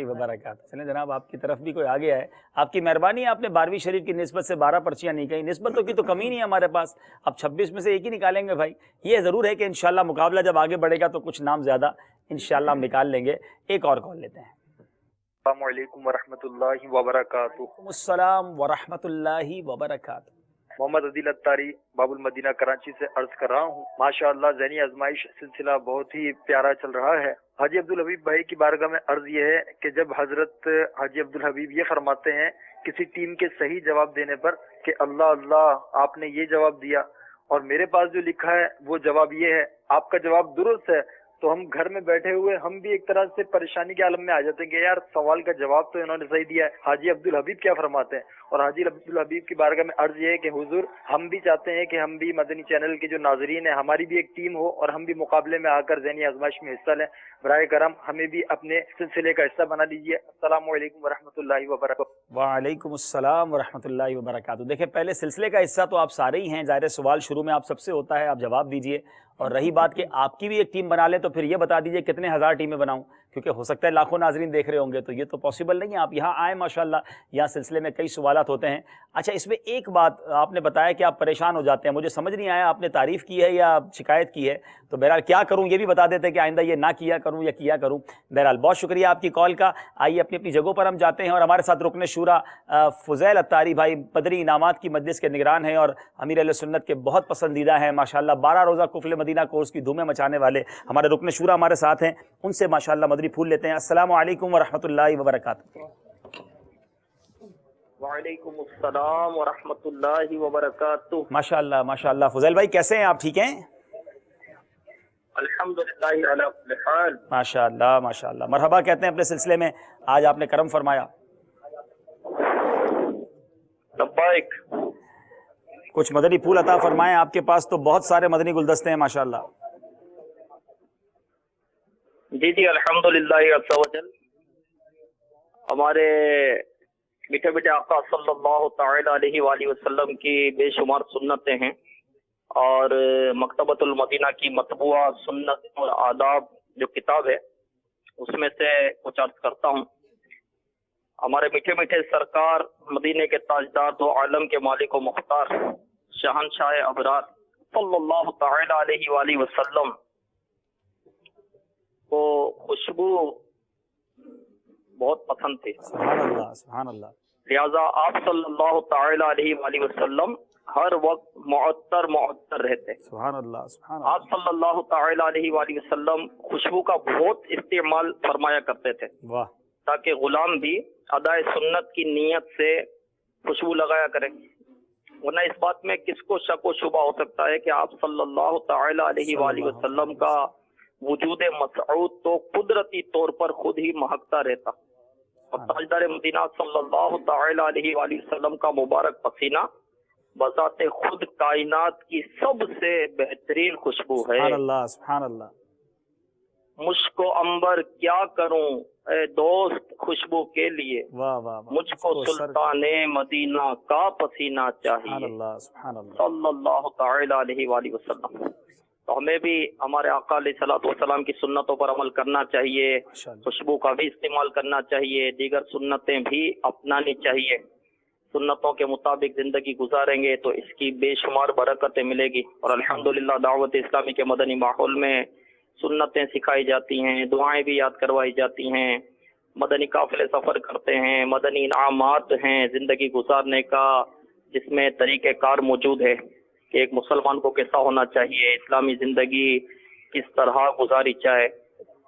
وبرکاتہ. چلیں جناب، آپ کی طرف بھی کوئی آ گیا ہے. آپ کی مہربانی ہے، آپ نے 12ویں شریف کی نسبت سے 12 پرچیاں نہیں کہیں. نسبتوں کی تو کمی نہیں ہے ہمارے پاس. اب 26 میں سے ایک ہی نکالیں گے بھائی. یہ ضرور ہے کہ انشاءاللہ مقابلہ جب آگے بڑھے گا تو کچھ نام زیادہ انشاءاللہ ہم نکال لیں گے. ایک اور کال لیتے ہیں. السلام علیکم ورحمۃ اللہ وبرکاتہ. وعلیکم السلام ورحمۃ اللہ وبرکاتہ. محمد عدیل اتاری باب المدینہ کراچی سے عرض کر رہا ہوں. ماشاءاللہ ذہنی آزمائش سلسلہ بہت ہی پیارا چل رہا ہے. حاجی عبدالحبیب بھائی کی بارگاہ میں عرض یہ ہے کہ جب حضرت حاجی عبدالحبیب یہ فرماتے ہیں کسی ٹیم کے صحیح جواب دینے پر کہ اللہ اللہ آپ نے یہ جواب دیا، اور میرے پاس جو لکھا ہے وہ جواب یہ ہے، آپ کا جواب درست ہے، تو ہم گھر میں بیٹھے ہوئے ہم بھی ایک طرح سے پریشانی کے عالم میں آ جاتے ہیں کہ یار سوال کا جواب تو انہوں نے صحیح دیا ہے، حاجی عبدالحبیب کیا فرماتے ہیں. اور حاجی عبدالحبیب کی بارگاہ میں عرض یہ ہے کہ حضور ہم بھی چاہتے ہیں کہ ہم بھی مدنی چینل کے جو ناظرین ہیں ہماری بھی ایک ٹیم ہو اور ہم بھی مقابلے میں آ کر ذہنی آزمائش میں حصہ لیں. برائے کرم ہمیں بھی اپنے سلسلے کا حصہ بنا لیجیے. السلام علیکم ورحمۃ اللہ وبرکاتہ. وعلیکم السلام ورحمۃ اللہ وبرکاتہ. دیکھیں پہلے سلسلے کا حصہ تو آپ سارے ہی ہیں، ظاہر سوال شروع میں آپ سب سے ہوتا ہے، آپ جواب دیجئے. اور رہی بات کہ آپ کی بھی ایک ٹیم بنا لیں تو پھر یہ بتا دیجئے کتنے ہزار ٹیمیں بناؤں، کیونکہ ہو سکتا ہے لاکھوں ناظرین دیکھ رہے ہوں گے، تو یہ تو پاسبل نہیں ہے. آپ یہاں آئیں ماشاءاللہ، یہاں سلسلے میں کئی سوالات ہوتے ہیں. اچھا، اس میں ایک بات آپ نے بتایا کہ آپ پریشان ہو جاتے ہیں، مجھے سمجھ نہیں آیا آپ نے تعریف کی ہے یا شکایت کی ہے. تو بہرحال کیا کروں یہ بھی بتا دیتے کہ آئندہ یہ نہ کیا کروں یا کیا کروں. بہرحال بہت شکریہ آپ کی کال کا. آئیے اپنی اپنی جگہوں پر ہم جاتے ہیں، اور ہمارے ساتھ رکن شورا فضیل اتاری بھائی بدری انعامات کی مجلس کے نگران ہیں اور امیر اہل سنت کے بہت پسندیدہ ہیں ماشاءاللہ. 12 روزہ کفل مدینہ کورس کی دھومیں مچانے والے ہمارے رکن شورا ہمارے ساتھ ہیں، ان سے ماشاءاللہ مدنی پھول لیتے ہیں. السلام علیکم ورحمۃ اللہ وبرکاتہ. وعلیکم السلام ورحمۃ اللہ وبرکاتہ. ماشاءاللہ ماشاءاللہ. فضیل بھائی کیسے ہیں آپ؟ ٹھیک ہیں الحمدللہ علی کل حال. ماشاءاللہ ماشاءاللہ. مرحبا کہتے ہیں اپنے سلسلے میں، آج آپ نے کرم فرمایا. لبیک. کچھ مدنی پھول عطا فرمائیں، آپ کے پاس تو بہت سارے مدنی گلدستے ہیں ماشاءاللہ. جی الحمدللہ عز و جل. ہمارے میٹھے میٹھے آقا صلی اللہ تعالی علیہ وآلہ وسلم کی بے شمار سنتیں ہیں، اور مکتبۃ المدینہ کی مطبوعہ سنت اور آداب جو کتاب ہے اس میں سے کچھ عرض کرتا ہوں. ہمارے میٹھے میٹھے سرکار مدینے کے تاجدار دو عالم کے مالک و مختار شہنشاہ ابرار صلی اللہ تعالی علیہ وآلہ وسلم کو خوشبو بہت پسند تھی. سبحان اللہ سبحان اللہ. لہذا آپ صلی اللہ تعالی علیہ وآلہ وسلم ہر وقت معطر رہتے. سبحان اللہ سبحان اللہ. آپ صلی اللہ تعالی علیہ وآلہ وسلم خوشبو کا بہت استعمال فرمایا کرتے تھے. واہ. تاکہ غلام بھی ادائے سنت کی نیت سے خوشبو لگایا کریں، ورنہ اس بات میں کس کو شک و شبہ ہو سکتا ہے کہ آپ صلی اللہ تعالی علیہ وآلہ وسلم کا وجود مسعود تو قدرتی طور پر خود ہی مہکتا رہتا. اور تاجدار مدینہ صلی اللہ تعالی علیہ وآلہ وسلم کا مبارک پسینہ بذات خود کائنات کی سب سے بہترین خوشبو ہے. سبحان اللہ سبحان اللہ. مشک و عنبر کیا کروں اے دوست خوشبو کے لیے، واہ واہ. مجھ کو سلطان مدینہ کا پسینہ چاہیے. سبحان اللہ سبحان اللہ. صلی اللہ تعالی علیہ وآلہ وسلم. تو ہمیں بھی ہمارے آقا علیہ الصلوۃ والسلام کی سنتوں پر عمل کرنا چاہیے، خوشبو کا بھی استعمال کرنا چاہیے، دیگر سنتیں بھی اپنانی چاہیے. سنتوں کے مطابق زندگی گزاریں گے تو اس کی بے شمار برکتیں ملے گی. اور الحمدللہ دعوت اسلامی کے مدنی ماحول میں سنتیں سکھائی جاتی ہیں، دعائیں بھی یاد کروائی جاتی ہیں، مدنی قافلے سفر کرتے ہیں، مدنی انعامات ہیں زندگی گزارنے کا، جس میں طریقہ کار موجود ہے کہ ایک مسلمان کو کیسا ہونا چاہیے، اسلامی زندگی کس طرح گزاری چاہے.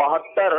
72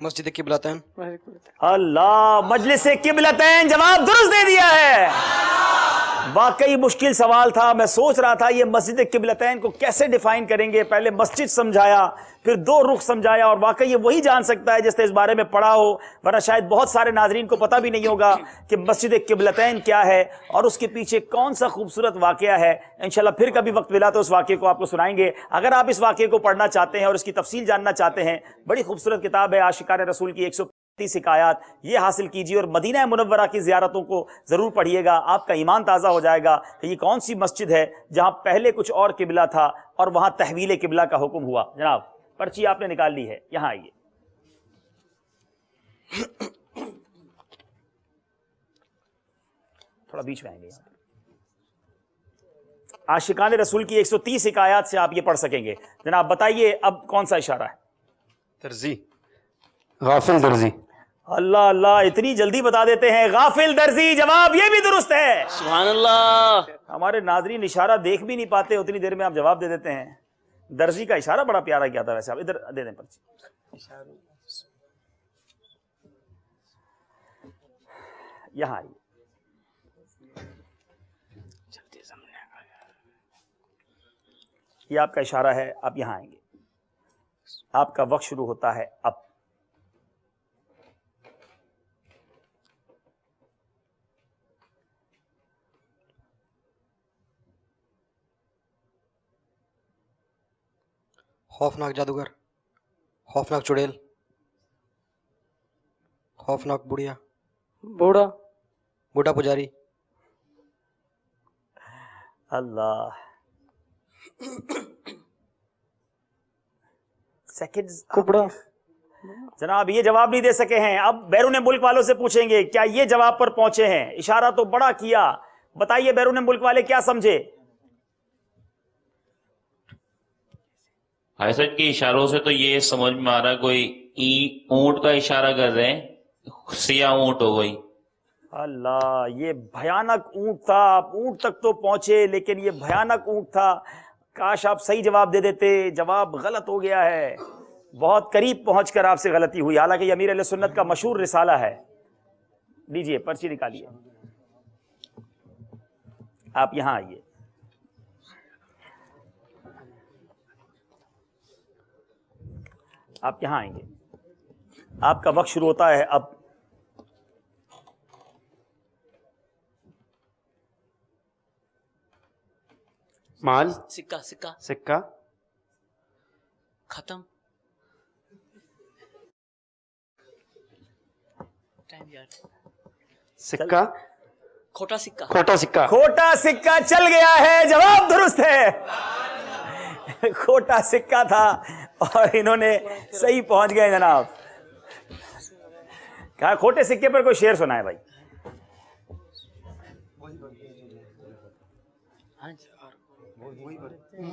مسجد قبلتین. اللہ، مجلس قبلتین جواب درست دے دیا ہے. واقعی مشکل سوال تھا. میں سوچ رہا تھا یہ مسجد قبلتین کو کیسے ڈیفائن کریں گے. پہلے مسجد سمجھایا، پھر دو رخ سمجھایا، اور واقعی یہ وہی جان سکتا ہے جس نے اس بارے میں پڑھا ہو، ورنہ شاید بہت سارے ناظرین کو پتہ بھی نہیں ہوگا کہ مسجد قبلتین کیا ہے اور اس کے پیچھے کون سا خوبصورت واقعہ ہے. انشاءاللہ پھر کبھی وقت ملا تو اس واقعے کو آپ کو سنائیں گے. اگر آپ اس واقعے کو پڑھنا چاہتے ہیں اور اس کی تفصیل جاننا چاہتے ہیں، بڑی خوبصورت کتاب ہے عاشقان رسول کی 130 حکایات، یہ حاصل کیجیے اور مدینہ منورہ کی زیارتوں کو ضرور پڑھیے گا. آپ کا ایمان تازہ ہو جائے گا کہ یہ کون سی مسجد ہے جہاں پہلے کچھ اور قبلہ تھا اور وہاں تحویل قبلہ کا حکم ہوا. جناب پرچی آپ نے نکال لی ہے، یہاں آئیے. تھوڑا بیچ میں آئیں گے. عاشقان رسول کی 130 حکایات سے آپ یہ پڑھ سکیں گے. جناب بتائیے اب کون سا اشارہ ہے؟ درزی، غافل درزی. اللہ اللہ، اتنی جلدی بتا دیتے ہیں. غافل درزی، جواب یہ بھی درست ہے. سبحان اللہ. ہمارے ناظرین اشارہ دیکھ بھی نہیں پاتے، اتنی دیر میں آپ جواب دے دیتے ہیں. درزی کا اشارہ بڑا پیارا کیا تھا. ویسے آپ ادھر دے دیں پرچی. یہاں آئیے. یہ آپ کا اشارہ ہے، آپ یہاں آئیں گے. آپ کا وقت شروع ہوتا ہے اب. خوفناک جادوگر، خوفناک چڑیل، خوفناک بڑھیا، بوڑھا پجاری. اللہ، سیکنڈز. جناب یہ جواب نہیں دے سکے ہیں. اب بیرون ملک والوں سے پوچھیں گے کیا یہ جواب پر پہنچے ہیں. اشارہ تو بڑا کیا. بتائیے بیرون ملک والے کیا سمجھے. بھائی صاحب کے اشاروں سے تو یہ سمجھ میں آ رہا ہے کوئی اونٹ کا اشارہ کر رہے ہیں. سیاہ اونٹ ہو گئی. اللہ، یہ بھیانک اونٹ تھا. آپ اونٹ تک تو پہنچے لیکن یہ بھیانک اونٹ تھا. کاش آپ صحیح جواب دے دیتے. جواب غلط ہو گیا ہے. بہت قریب پہنچ کر آپ سے غلطی ہوئی. حالانکہ یہ امیر علیہ سنت کا مشہور رسالہ ہے. لیجئے پرچی نکالیے. آپ یہاں آئیے. آپ یہاں آئیں گے. آپ کا وقت شروع ہوتا ہے اب. مال، سکہ سکہ سکہ، ختم. ٹائم یار. سکہ، کھوٹا سکہ. کھوٹا سکہ. کھوٹا سکہ چل گیا ہے. جواب درست ہے. کھوٹا سکہ تھا اور انہوں نے صحیح پہنچ گئے. جناب کہا کھوٹے سکے پر کوئی شعر سنا ہے بھائی.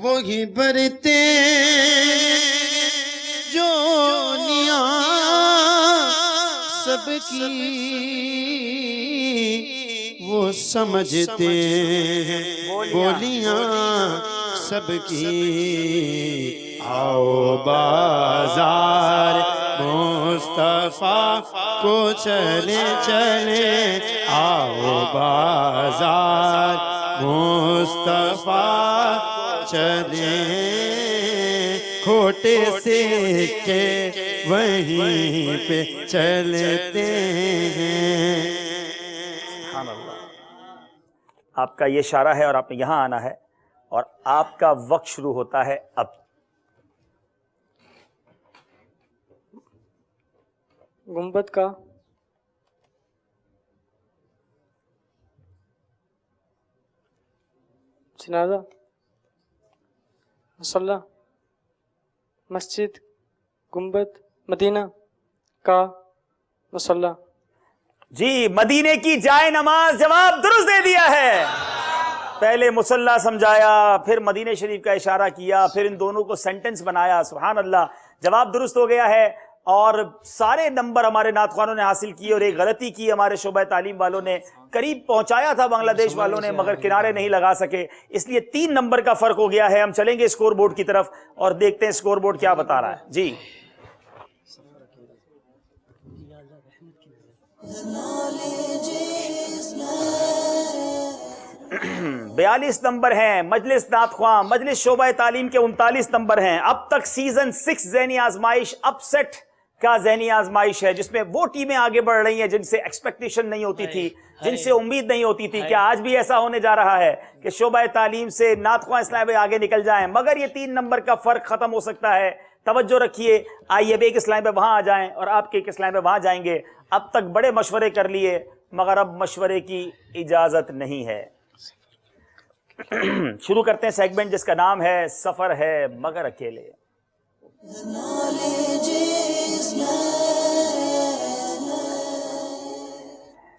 وہی برتے جو نیا سب کی وہ سمجھتے ہیں بولیاں سب کی. آؤ بازار مصطفیٰ کو چلے چلے، آؤ بازار مصطفیٰ چلے، کھوٹے سکے وہیں پہ چلتے ہیں. سبحان اللہ. آپ کا یہ اشارہ ہے اور آپ نے یہاں آنا ہے اور آپ کا وقت شروع ہوتا ہے اب. گنبد کا جنازہ، مصلی، مسجد، گنبد، مدینہ کا مصلی. جی مدینے کی جائے نماز. جواب درست دے دیا ہے. پہلے مصلی سمجھایا، پھر مدینہ شریف کا اشارہ کیا، پھر ان دونوں کو سینٹنس بنایا. سبحان اللہ. جواب درست ہو گیا ہے اور سارے نمبر ہمارے نعت خوانوں نے حاصل کیے اور ایک غلطی کی ہمارے شعبہ تعلیم والوں نے. قریب پہنچایا تھا بنگلہ دیش والوں نے مگر کنارے نہیں لگا سکے، اس لیے 3 نمبر کا فرق ہو گیا ہے. ہم چلیں گے اسکور بورڈ کی طرف اور دیکھتے ہیں اسکور بورڈ کیا بتا رہا ہے. جی بیالیس نمبر ہیں مجلس نعت خواں، مجلس شعبہ تعلیم کے 39 نمبر ہیں. اب تک سیزن 6 ذہنی آزمائش اپ سیٹ کا ذہنی آزمائش ہے، جس میں وہ ٹیمیں آگے بڑھ رہی ہیں جن سے ایکسپیکٹیشن نہیں ہوتی تھی، جن سے امید نہیں ہوتی تھی. کیا آج بھی ایسا ہونے جا رہا ہے کہ شعبہ تعلیم سے نعت خواں اسلام بھائی آگے نکل جائیں؟ مگر یہ 3 نمبر کا فرق ختم ہو سکتا ہے. توجہ رکھیے. آئیے اب ایک اسلام پہ وہاں آ جائیں اور آپ کے ایک اسلام پہ وہاں جائیں گے. اب تک بڑے مشورے کر لیے مگر اب مشورے کی اجازت نہیں ہے. شروع کرتے ہیں سیگمنٹ جس کا نام ہے سفر ہے مگر اکیلے.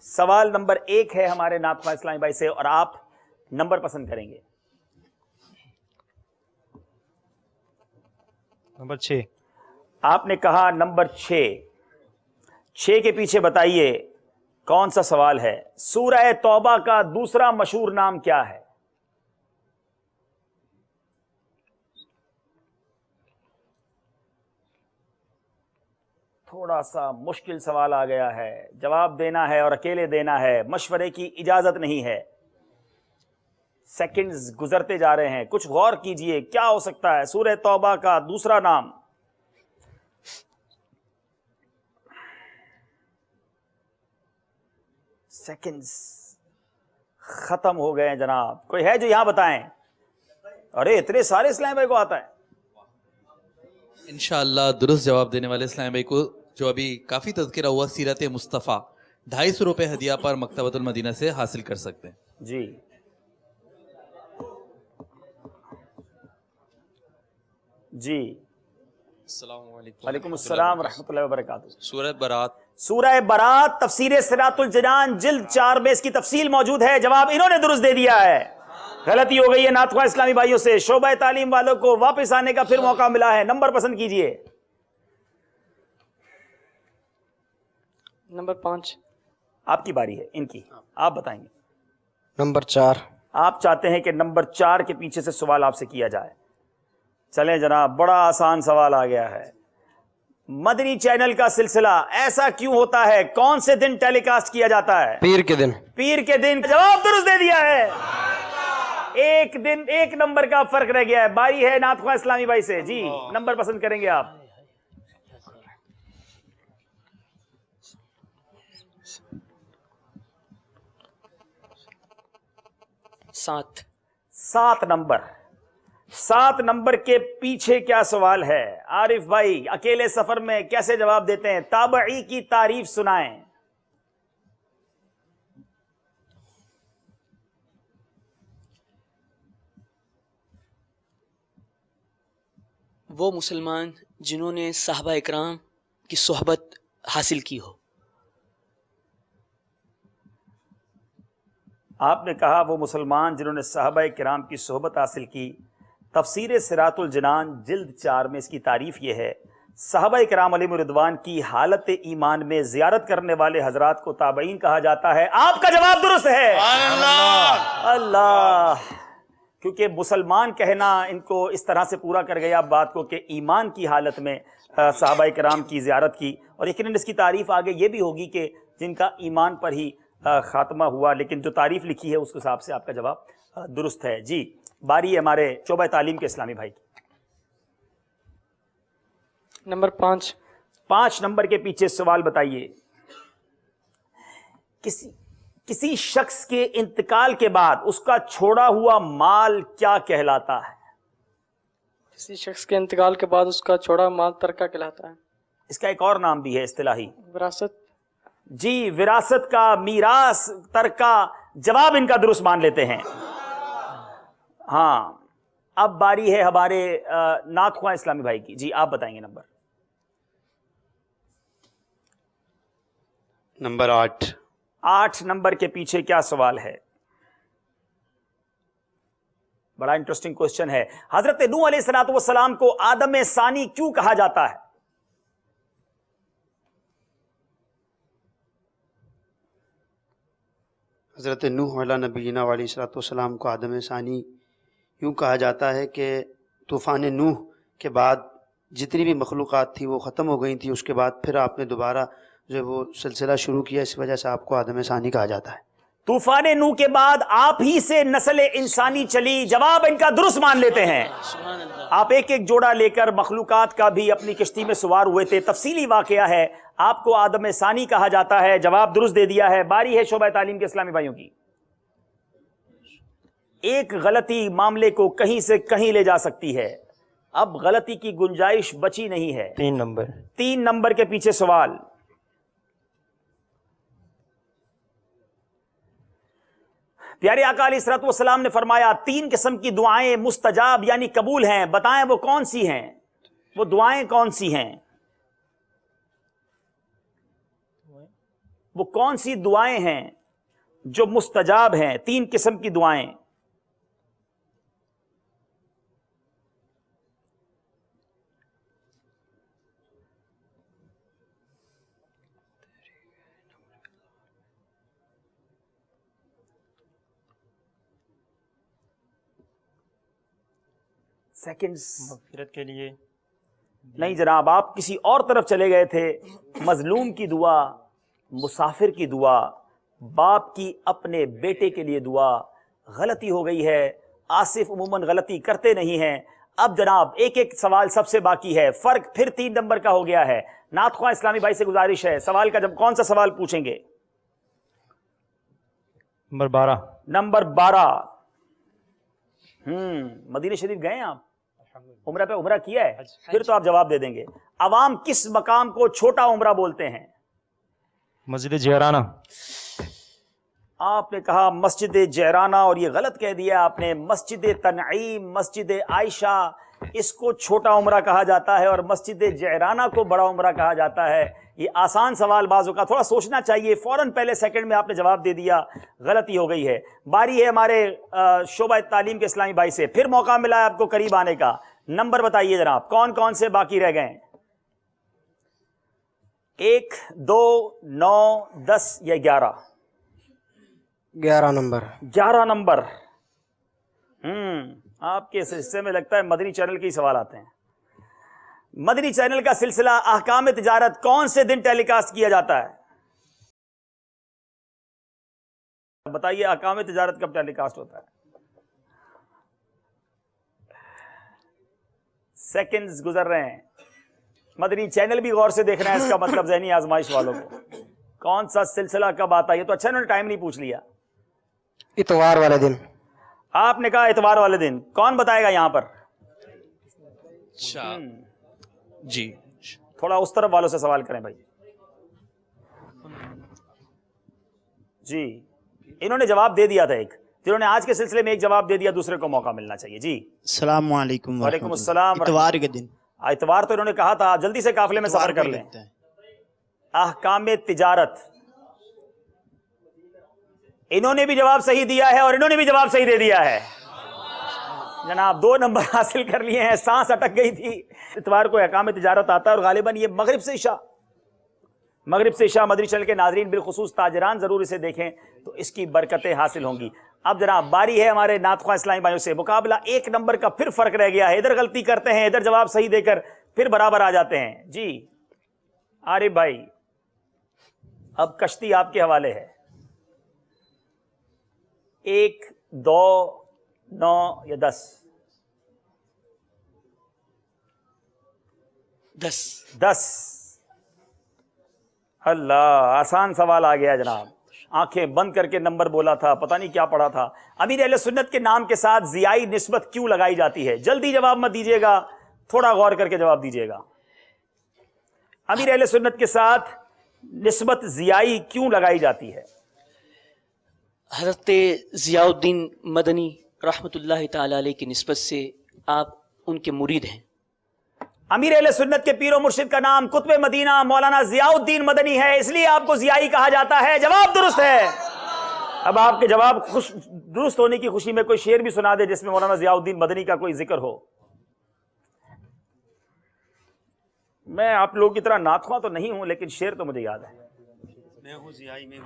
سوال نمبر 1 ہے ہمارے نعت خواں اسلامی بھائی سے اور آپ نمبر پسند کریں گے. نمبر 6. آپ نے کہا نمبر 6 کے پیچھے بتائیے کون سا سوال ہے. سورہ توبہ کا دوسرا مشہور نام کیا ہے؟ تھوڑا سا مشکل سوال آ گیا ہے، جواب دینا ہے اور اکیلے دینا ہے، مشورے کی اجازت نہیں ہے. سیکنڈز گزرتے جا رہے ہیں، کچھ غور کیجئے کیا ہو سکتا ہے سورہ توبہ کا دوسرا نام. سیکنڈز ختم ہو گئے ہیں جناب. کوئی ہے جو یہاں بتائیں؟ ارے اتنے سارے اسلام بھائی کو آتا ہے. انشاءاللہ درست جواب دینے والے اسلام بھائی کو جو ابھی کافی تذکرہ ہوا سیرت مصطفیٰ 250 روپے ہدیہ پر مکتبۃ المدینہ سے حاصل کر سکتے ہیں. جی جی السلام علیکم. وعلیکم السلام ورحمۃ اللہ وبرکاتہ. سورہ برات. سورہ برات تفسیر صراط الجنان جلد 4 میں اس کی تفصیل موجود ہے. جواب انہوں نے درست دے دیا ہے. غلطی ہو گئی ہے نعت خواں اسلامی بھائیوں سے. شعبہ تعلیم والوں کو واپس آنے کا پھر موقع ملا ہے. نمبر پسند کیجئے. نمبر 5. آپ کی باری ہے، ان کی آپ بتائیں گے. نمبر 4. آپ چاہتے ہیں کہ نمبر 4 کے پیچھے سے سوال آپ سے کیا جائے. چلیں جناب، بڑا آسان سوال آ گیا ہے. مدنی چینل کا سلسلہ ایسا کیوں ہوتا ہے؟ کون سے دن ٹیلی کاسٹ کیا جاتا ہے؟ پیر کے دن. پیر کے دن. جواب درست دے دیا ہے. ایک دن 1 نمبر کا فرق رہ گیا ہے. باری ہے نعت خواں اسلامی بھائی سے. جی نمبر پسند کریں گے آپ. سات نمبر. 7 نمبر کے پیچھے کیا سوال ہے؟ عارف بھائی اکیلے سفر میں کیسے جواب دیتے ہیں؟ تابعی کی تعریف سنائیں. وہ مسلمان جنہوں نے صحابہ اکرام کی صحبت حاصل کی ہو. آپ نے کہا وہ مسلمان جنہوں نے صحابہ کرام کی صحبت حاصل کی. تفسیر صراط الجنان جلد 4 میں اس کی تعریف یہ ہے: صحابہ کرام علیہم رضوان کی حالت ایمان میں زیارت کرنے والے حضرات کو تابعین کہا جاتا ہے. آپ کا جواب درست ہے. اللہ کیونکہ مسلمان کہنا ان کو اس طرح سے پورا کر گیا بات کو کہ ایمان کی حالت میں صحابہ کرام کی زیارت کی. اور یقیناً اس کی تعریف آگے یہ بھی ہوگی کہ جن کا ایمان پر ہی خاتمہ ہوا، لیکن جو تعریف لکھی ہے اس کے حساب سے آپ کا جواب درست ہے. جی باری ہے ہمارے شعبہ تعلیم کے اسلامی بھائی کی. نمبر 5. 5 نمبر کے پیچھے سوال بتائیے. کسی شخص کے انتقال کے بعد اس کا چھوڑا ہوا مال کیا کہلاتا ہے؟ کسی شخص کے انتقال کے بعد اس کا چھوڑا مال ترکہ کہلاتا ہے. اس کا ایک اور نام بھی ہے اصطلاحی. وراثت. جی وراثت کا، میراث، ترکہ. جواب ان کا درست مان لیتے ہیں. ہاں اب باری ہے ہمارے نعت خواں اسلامی بھائی کی. جی آپ بتائیں گے نمبر. نمبر 8. 8 نمبر کے پیچھے کیا سوال ہے؟ بڑا انٹرسٹنگ کوسچن ہے. حضرت نوح علیہ السلام کو آدم ثانی کیوں کہا جاتا ہے؟ حضرت نوح علیہ نبینا علیہ الصلوۃ والسلام کو آدم ثانی یوں کہا جاتا ہے کہ طوفان نوح کے بعد جتنی بھی مخلوقات تھی وہ ختم ہو گئی تھی. اس کے بعد پھر آپ نے دوبارہ جو وہ سلسلہ شروع کیا، اس وجہ سے آپ کو آدم ثانی کہا جاتا ہے۔ طوفان نوح کے بعد آپ ہی سے نسل انسانی چلی، جواب ان کا درست مان لیتے ہیں۔ آپ ایک ایک جوڑا لے کر مخلوقات کا بھی اپنی کشتی میں سوار ہوئے تھے، تفصیلی واقعہ ہے، آپ کو آدم ثانی کہا جاتا ہے، جواب درست دے دیا ہے۔ باری ہے شعبہ تعلیم کے اسلامی بھائیوں کی۔ ایک غلطی معاملے کو کہیں سے کہیں لے جا سکتی ہے، اب غلطی کی گنجائش بچی نہیں ہے۔ 3 نمبر کے پیچھے سوال۔ پیارے آقا علیہ الصلوۃ والسلام نے فرمایا 3 قسم کی دعائیں مستجاب یعنی قبول ہیں، بتائیں وہ کون سی ہیں، وہ دعائیں کون سی ہیں، وہ کون سی دعائیں ہیں جو مستجاب ہیں؟ 3 قسم کی دعائیں۔ سیکنڈز مغفرت کے لیے نہیں جناب، آپ کسی اور طرف چلے گئے تھے۔ مظلوم کی دعا، مسافر کی دعا، باپ کی اپنے بیٹے کے لیے دعا، غلطی ہو گئی ہے۔ آصف عموماً غلطی کرتے نہیں ہیں۔ اب جناب ایک ایک سوال سب سے باقی ہے، فرق پھر 3 نمبر کا ہو گیا ہے۔ نعت خواہ اسلامی بھائی سے گزارش ہے، سوال کا جب کون سا سوال پوچھیں گے؟ نمبر 12۔ مدینہ شریف گئے ہیں آپ؟ عمرہ پہ عمرہ کیا ہے؟ پھر تو آپ جواب دے دیں گے۔ عوام کس مقام کو چھوٹا عمرہ بولتے ہیں؟ مسجد جعرانہ۔ آپ نے کہا مسجد جعرانہ، اور یہ غلط کہہ دیا آپ نے۔ مسجد تنعیم، مسجد عائشہ، اس کو چھوٹا عمرہ کہا جاتا ہے اور مسجد جعرانہ کو بڑا عمرہ کہا جاتا ہے۔ یہ آسان سوال، بعضوں کا تھوڑا سوچنا چاہیے، فوراً پہلے سیکنڈ میں آپ نے جواب دے دیا، غلطی ہو گئی ہے۔ باری ہے ہمارے شعبہ تعلیم کے اسلامی بھائی سے، پھر موقع ملا ہے آپ کو قریب آنے کا۔ نمبر بتائیے جناب، کون کون سے باقی رہ گئے ہیں؟ 1، 2، 9، 10 یا 11؟ 11 نمبر۔ 11 نمبر۔ آپ کے حصے میں لگتا ہے مدنی چینل کے ہی سوال آتے ہیں۔ مدنی چینل کا سلسلہ احکام تجارت کون سے دن ٹیلی کاسٹ کیا جاتا ہے؟ بتائیے احکام تجارت کب ٹیلی کاسٹ ہوتا ہے؟ سیکنڈز گزر رہے ہیں۔ مدنی چینل بھی غور سے دیکھ رہے ہیں، اس کا مطلب ذہنی آزمائش والوں کو کون سا سلسلہ کب آتا ہے؟ یہ تو اچھا انہوں نے ٹائم نہیں پوچھ لیا۔ اتوار والے دن۔ آپ نے کہا اتوار والے دن، کون بتائے گا یہاں پر؟ جی تھوڑا اس طرف والوں سے سوال کریں بھائی۔ جی انہوں نے جواب دے دیا تھا ایک، جنہوں نے آج کے سلسلے میں ایک جواب دے دیا، دوسرے کو موقع ملنا چاہیے۔ جی السلام علیکم۔ وعلیکم السلام۔ اتوار کے دن۔ اتوار تو انہوں نے کہا تھا، جلدی سے قافلے میں سفر کر لیں۔ احکام تجارت، انہوں نے بھی جواب صحیح دیا ہے اور انہوں نے بھی جواب صحیح دے دیا ہے جناب، 2 نمبر حاصل کر لیے ہیں۔ سانس اٹک گئی تھی۔ اتوار کو احکام تجارت آتا ہے اور غالباً یہ مغرب سے عشاء مدنی چینل کے ناظرین بالخصوص تاجران ضرور اسے دیکھیں تو اس کی برکتیں حاصل ہوں گی۔ اب جناب باری ہے ہمارے نعت خواہ اسلامی بھائیوں سے، مقابلہ 1 نمبر کا پھر فرق رہ گیا ہے۔ ادھر غلطی کرتے ہیں، ادھر جواب صحیح دے کر پھر برابر آ جاتے ہیں۔ جی عارف بھائی، اب کشتی آپ کے حوالے ہے۔ 1، 2، 9 یا 10؟ 10۔ اللہ، آسان سوال آ گیا جناب۔ آنکھیں بند کر کے نمبر بولا تھا، پتہ نہیں کیا پڑھا تھا۔ امیر اہل سنت کے نام کے ساتھ ضیائی نسبت کیوں لگائی جاتی ہے؟ جلدی جواب مت دیجیے گا، تھوڑا غور کر کے جواب دیجیے گا۔ امیر اہل سنت کے ساتھ نسبت ضیائی کیوں لگائی جاتی ہے؟ حضرت ضیاء الدین مدنی رحمۃ اللہ تعالی علیہ کی نسبت سے آپ ان کے مرید ہیں۔ امیر اہل سنت کے پیر و مرشد کا نام قطب مدینہ مولانا ضیاء الدین مدنی ہے، اس لیے آپ کو ضیائی کہا جاتا ہے۔ جواب درست ہے۔ اب آپ کے جواب درست ہونے کی خوشی میں کوئی شعر بھی سنا دے جس میں مولانا ضیاء الدین مدنی کا کوئی ذکر ہو۔ میں آپ لوگوں کی طرح نعت خواہ تو نہیں ہوں، لیکن شعر تو مجھے یاد ہے۔ میں ہوں ضیائی، میں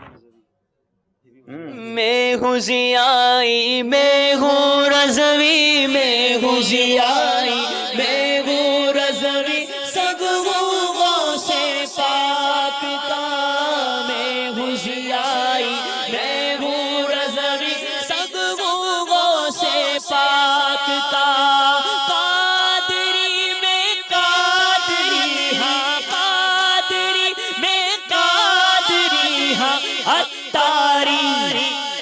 ہوں ضیائی، میں ہوں رضوی، میں ہوں ضیائی، میں ہوں رضوی، سب غوغوں سے پاک کا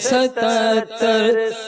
77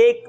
1,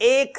1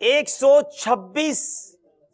126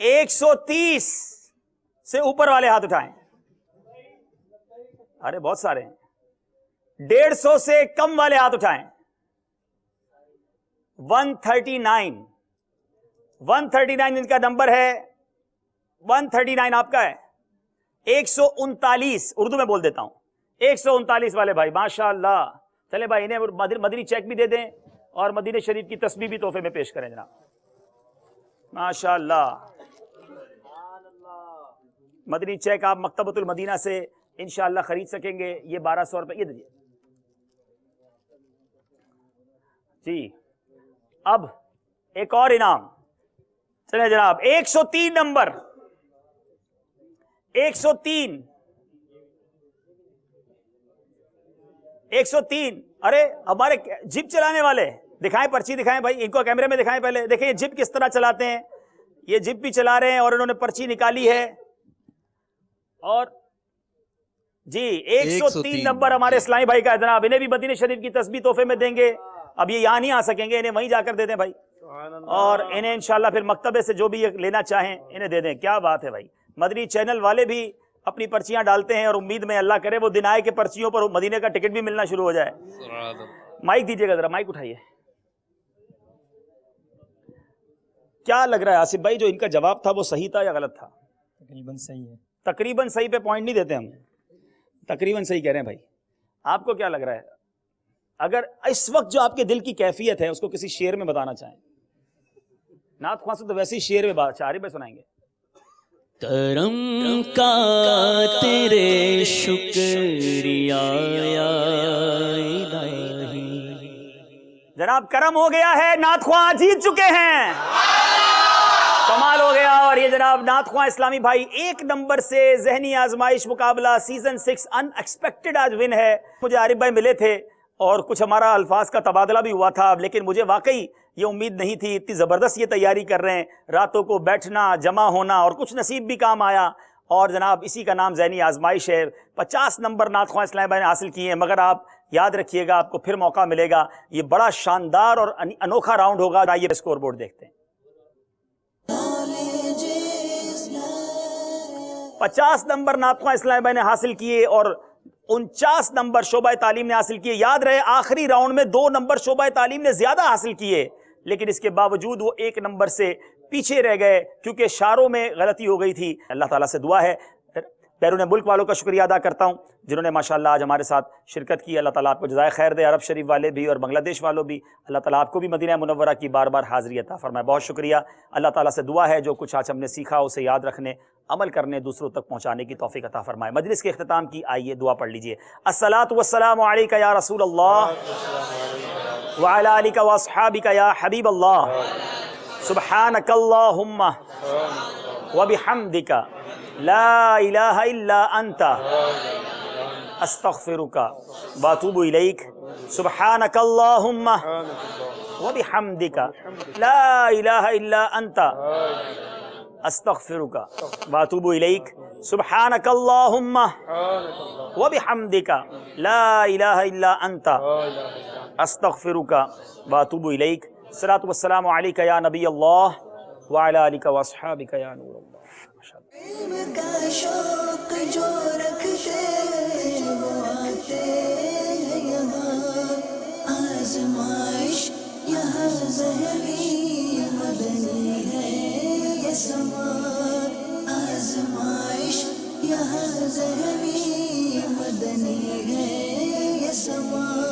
130 سے اوپر والے ہاتھ اٹھائیں. ارے بہت سارے ہیں. 150 سے کم والے ہاتھ اٹھائیں. 139 ان کا نمبر ہے. 139 آپ کا ہے. 139 اردو میں بول دیتا ہوں. 139 والے بھائی ماشاء اللہ. چلے بھائی انہیں مدنی چیک بھی دے دیں اور مدینہ شریف کی تسبیح بھی تحفے میں پیش کریں جناب. ماشاء اللہ. مدنی چیک آپ مکتبۃ المدینہ سے انشاءاللہ خرید سکیں گے. یہ 1200 روپے. یہ دیجیے جی. اب ایک اور انعام. چلیں جناب 103 نمبر. 103. ارے ہمارے جپ چلانے والے دکھائیں, پرچی دکھائیں بھائی. ان کو کیمرے میں دکھائیں پہلے. دیکھیں یہ جپ کس طرح چلاتے ہیں. یہ جپ بھی چلا رہے ہیں اور انہوں نے پرچی نکالی ہے. اور جی 103 نمبر ہمارے اسلامی بھائی کا ہے جناب. انہیں بھی مدینہ شریف کی تسبیح تحفے میں دیں گے. اب یہ یہاں نہیں آ سکیں گے, انہیں وہیں جا کر دے دیں بھائی. اور انہیں انشاءاللہ پھر مکتبے سے جو بھی لینا چاہیں انہیں دے دیں. کیا بات ہے بھائی. مدنی چینل والے بھی اپنی پرچیاں ڈالتے ہیں اور امید میں اللہ کرے وہ دن آئے کہ پرچیوں پر مدینے کا ٹکٹ بھی ملنا شروع ہو جائے. مائک دیجیے گا ذرا, مائک اٹھائیے. کیا لگ رہا ہے آصف بھائی جو ان کا جواب تھا وہ صحیح تھا یا غلط تھا؟ تقریباً صحیح ہے. تقریباً صحیح پہ پوائنٹ نہیں دیتے ہم. تقریباً صحیح کہہ رہے ہیں بھائی. آپ کو کیا لگ رہا ہے اگر اس وقت جو آپ کے دل کی کیفیت ہے اس کو کسی شعر میں بتانا چاہیں؟ نعت خواص تو ویسے ہی شعر میں بات شاعری میں سنائیں گے. کرم کا تیرے شکریہ الہی. جناب کرم ہو گیا ہے, نعت خواں جیت چکے ہیں. کمال ہو گیا. اور یہ جناب نعت خواں اسلامی بھائی 1 نمبر سے ذہنی آزمائش مقابلہ سیزن 6 ان ایکسپیکٹڈ آج ون ہے. مجھے عارف بھائی ملے تھے اور کچھ ہمارا الفاظ کا تبادلہ بھی ہوا تھا, لیکن مجھے واقعی یہ امید نہیں تھی. اتنی زبردست یہ تیاری کر رہے ہیں, راتوں کو بیٹھنا, جمع ہونا, اور کچھ نصیب بھی کام آیا. اور جناب اسی کا نام ذہنی آزمائش ہے. 50 نمبر نعت خواں اسلامی بھائی نے حاصل کیے ہیں. مگر آپ یاد رکھیے گا, آپ کو پھر موقع ملے گا. یہ بڑا شاندار اور انوکھا راؤنڈ ہوگا. آئیے اسکور بورڈ دیکھتے ہیں. 50 نمبر نعت خواں اسلامی بھائی نے حاصل کیے اور 49 نمبر شعبہ تعلیم نے حاصل کیے. یاد رہے آخری راؤنڈ میں 2 نمبر شعبہ تعلیم نے زیادہ حاصل کیے, لیکن اس کے باوجود وہ 1 نمبر سے پیچھے رہ گئے کیونکہ اشاروں میں غلطی ہو گئی تھی. اللہ تعالیٰ سے دعا ہے. بیرون ملک والوں کا شکریہ ادا کرتا ہوں جنہوں نے ماشاءاللہ آج ہمارے ساتھ شرکت کی. اللہ تعالیٰ آپ کو جزائے خیر دے. عرب شریف والے بھی اور بنگلہ دیش والوں بھی, اللہ تعالیٰ آپ کو بھی مدینہ منورہ کی بار بار حاضری عطا فرمائے. بہت شکریہ. اللہ تعالیٰ سے دعا ہے جو کچھ آج ہم نے سیکھا اسے یاد رکھنے, عمل کرنے, دوسروں تک پہنچانے کی توفیق عطا فرمائے. مجلس کے اختتام کی آئیے دعا پڑھ لیجئے. الصلاۃ والسلام علیک یا رسول اللہ وعلی آلک واصحابک یا حبیب اللہ. سبحانک اللہم وبحمدک لا الہ الا انت استغفرک واتوب الیک. سبحانک اللہم وبحمدک لا الہ الا انت استغفرک واتوب الیک. سبحانک اللہم وبحمدک لا الہ الا انت استغفرک واتوب الیک. الصلاۃ والسلام علیک یا نبی اللہ وعلی آلک واصحابک یا نور اللہ. علم کا شوق جو رکھتے وہ آتے ہیں یہاں. آزمائش یہاں ذہنی مدنی ہے یہ سما. آزمائش یہاں ذہنی مدنی ہے یہ سما.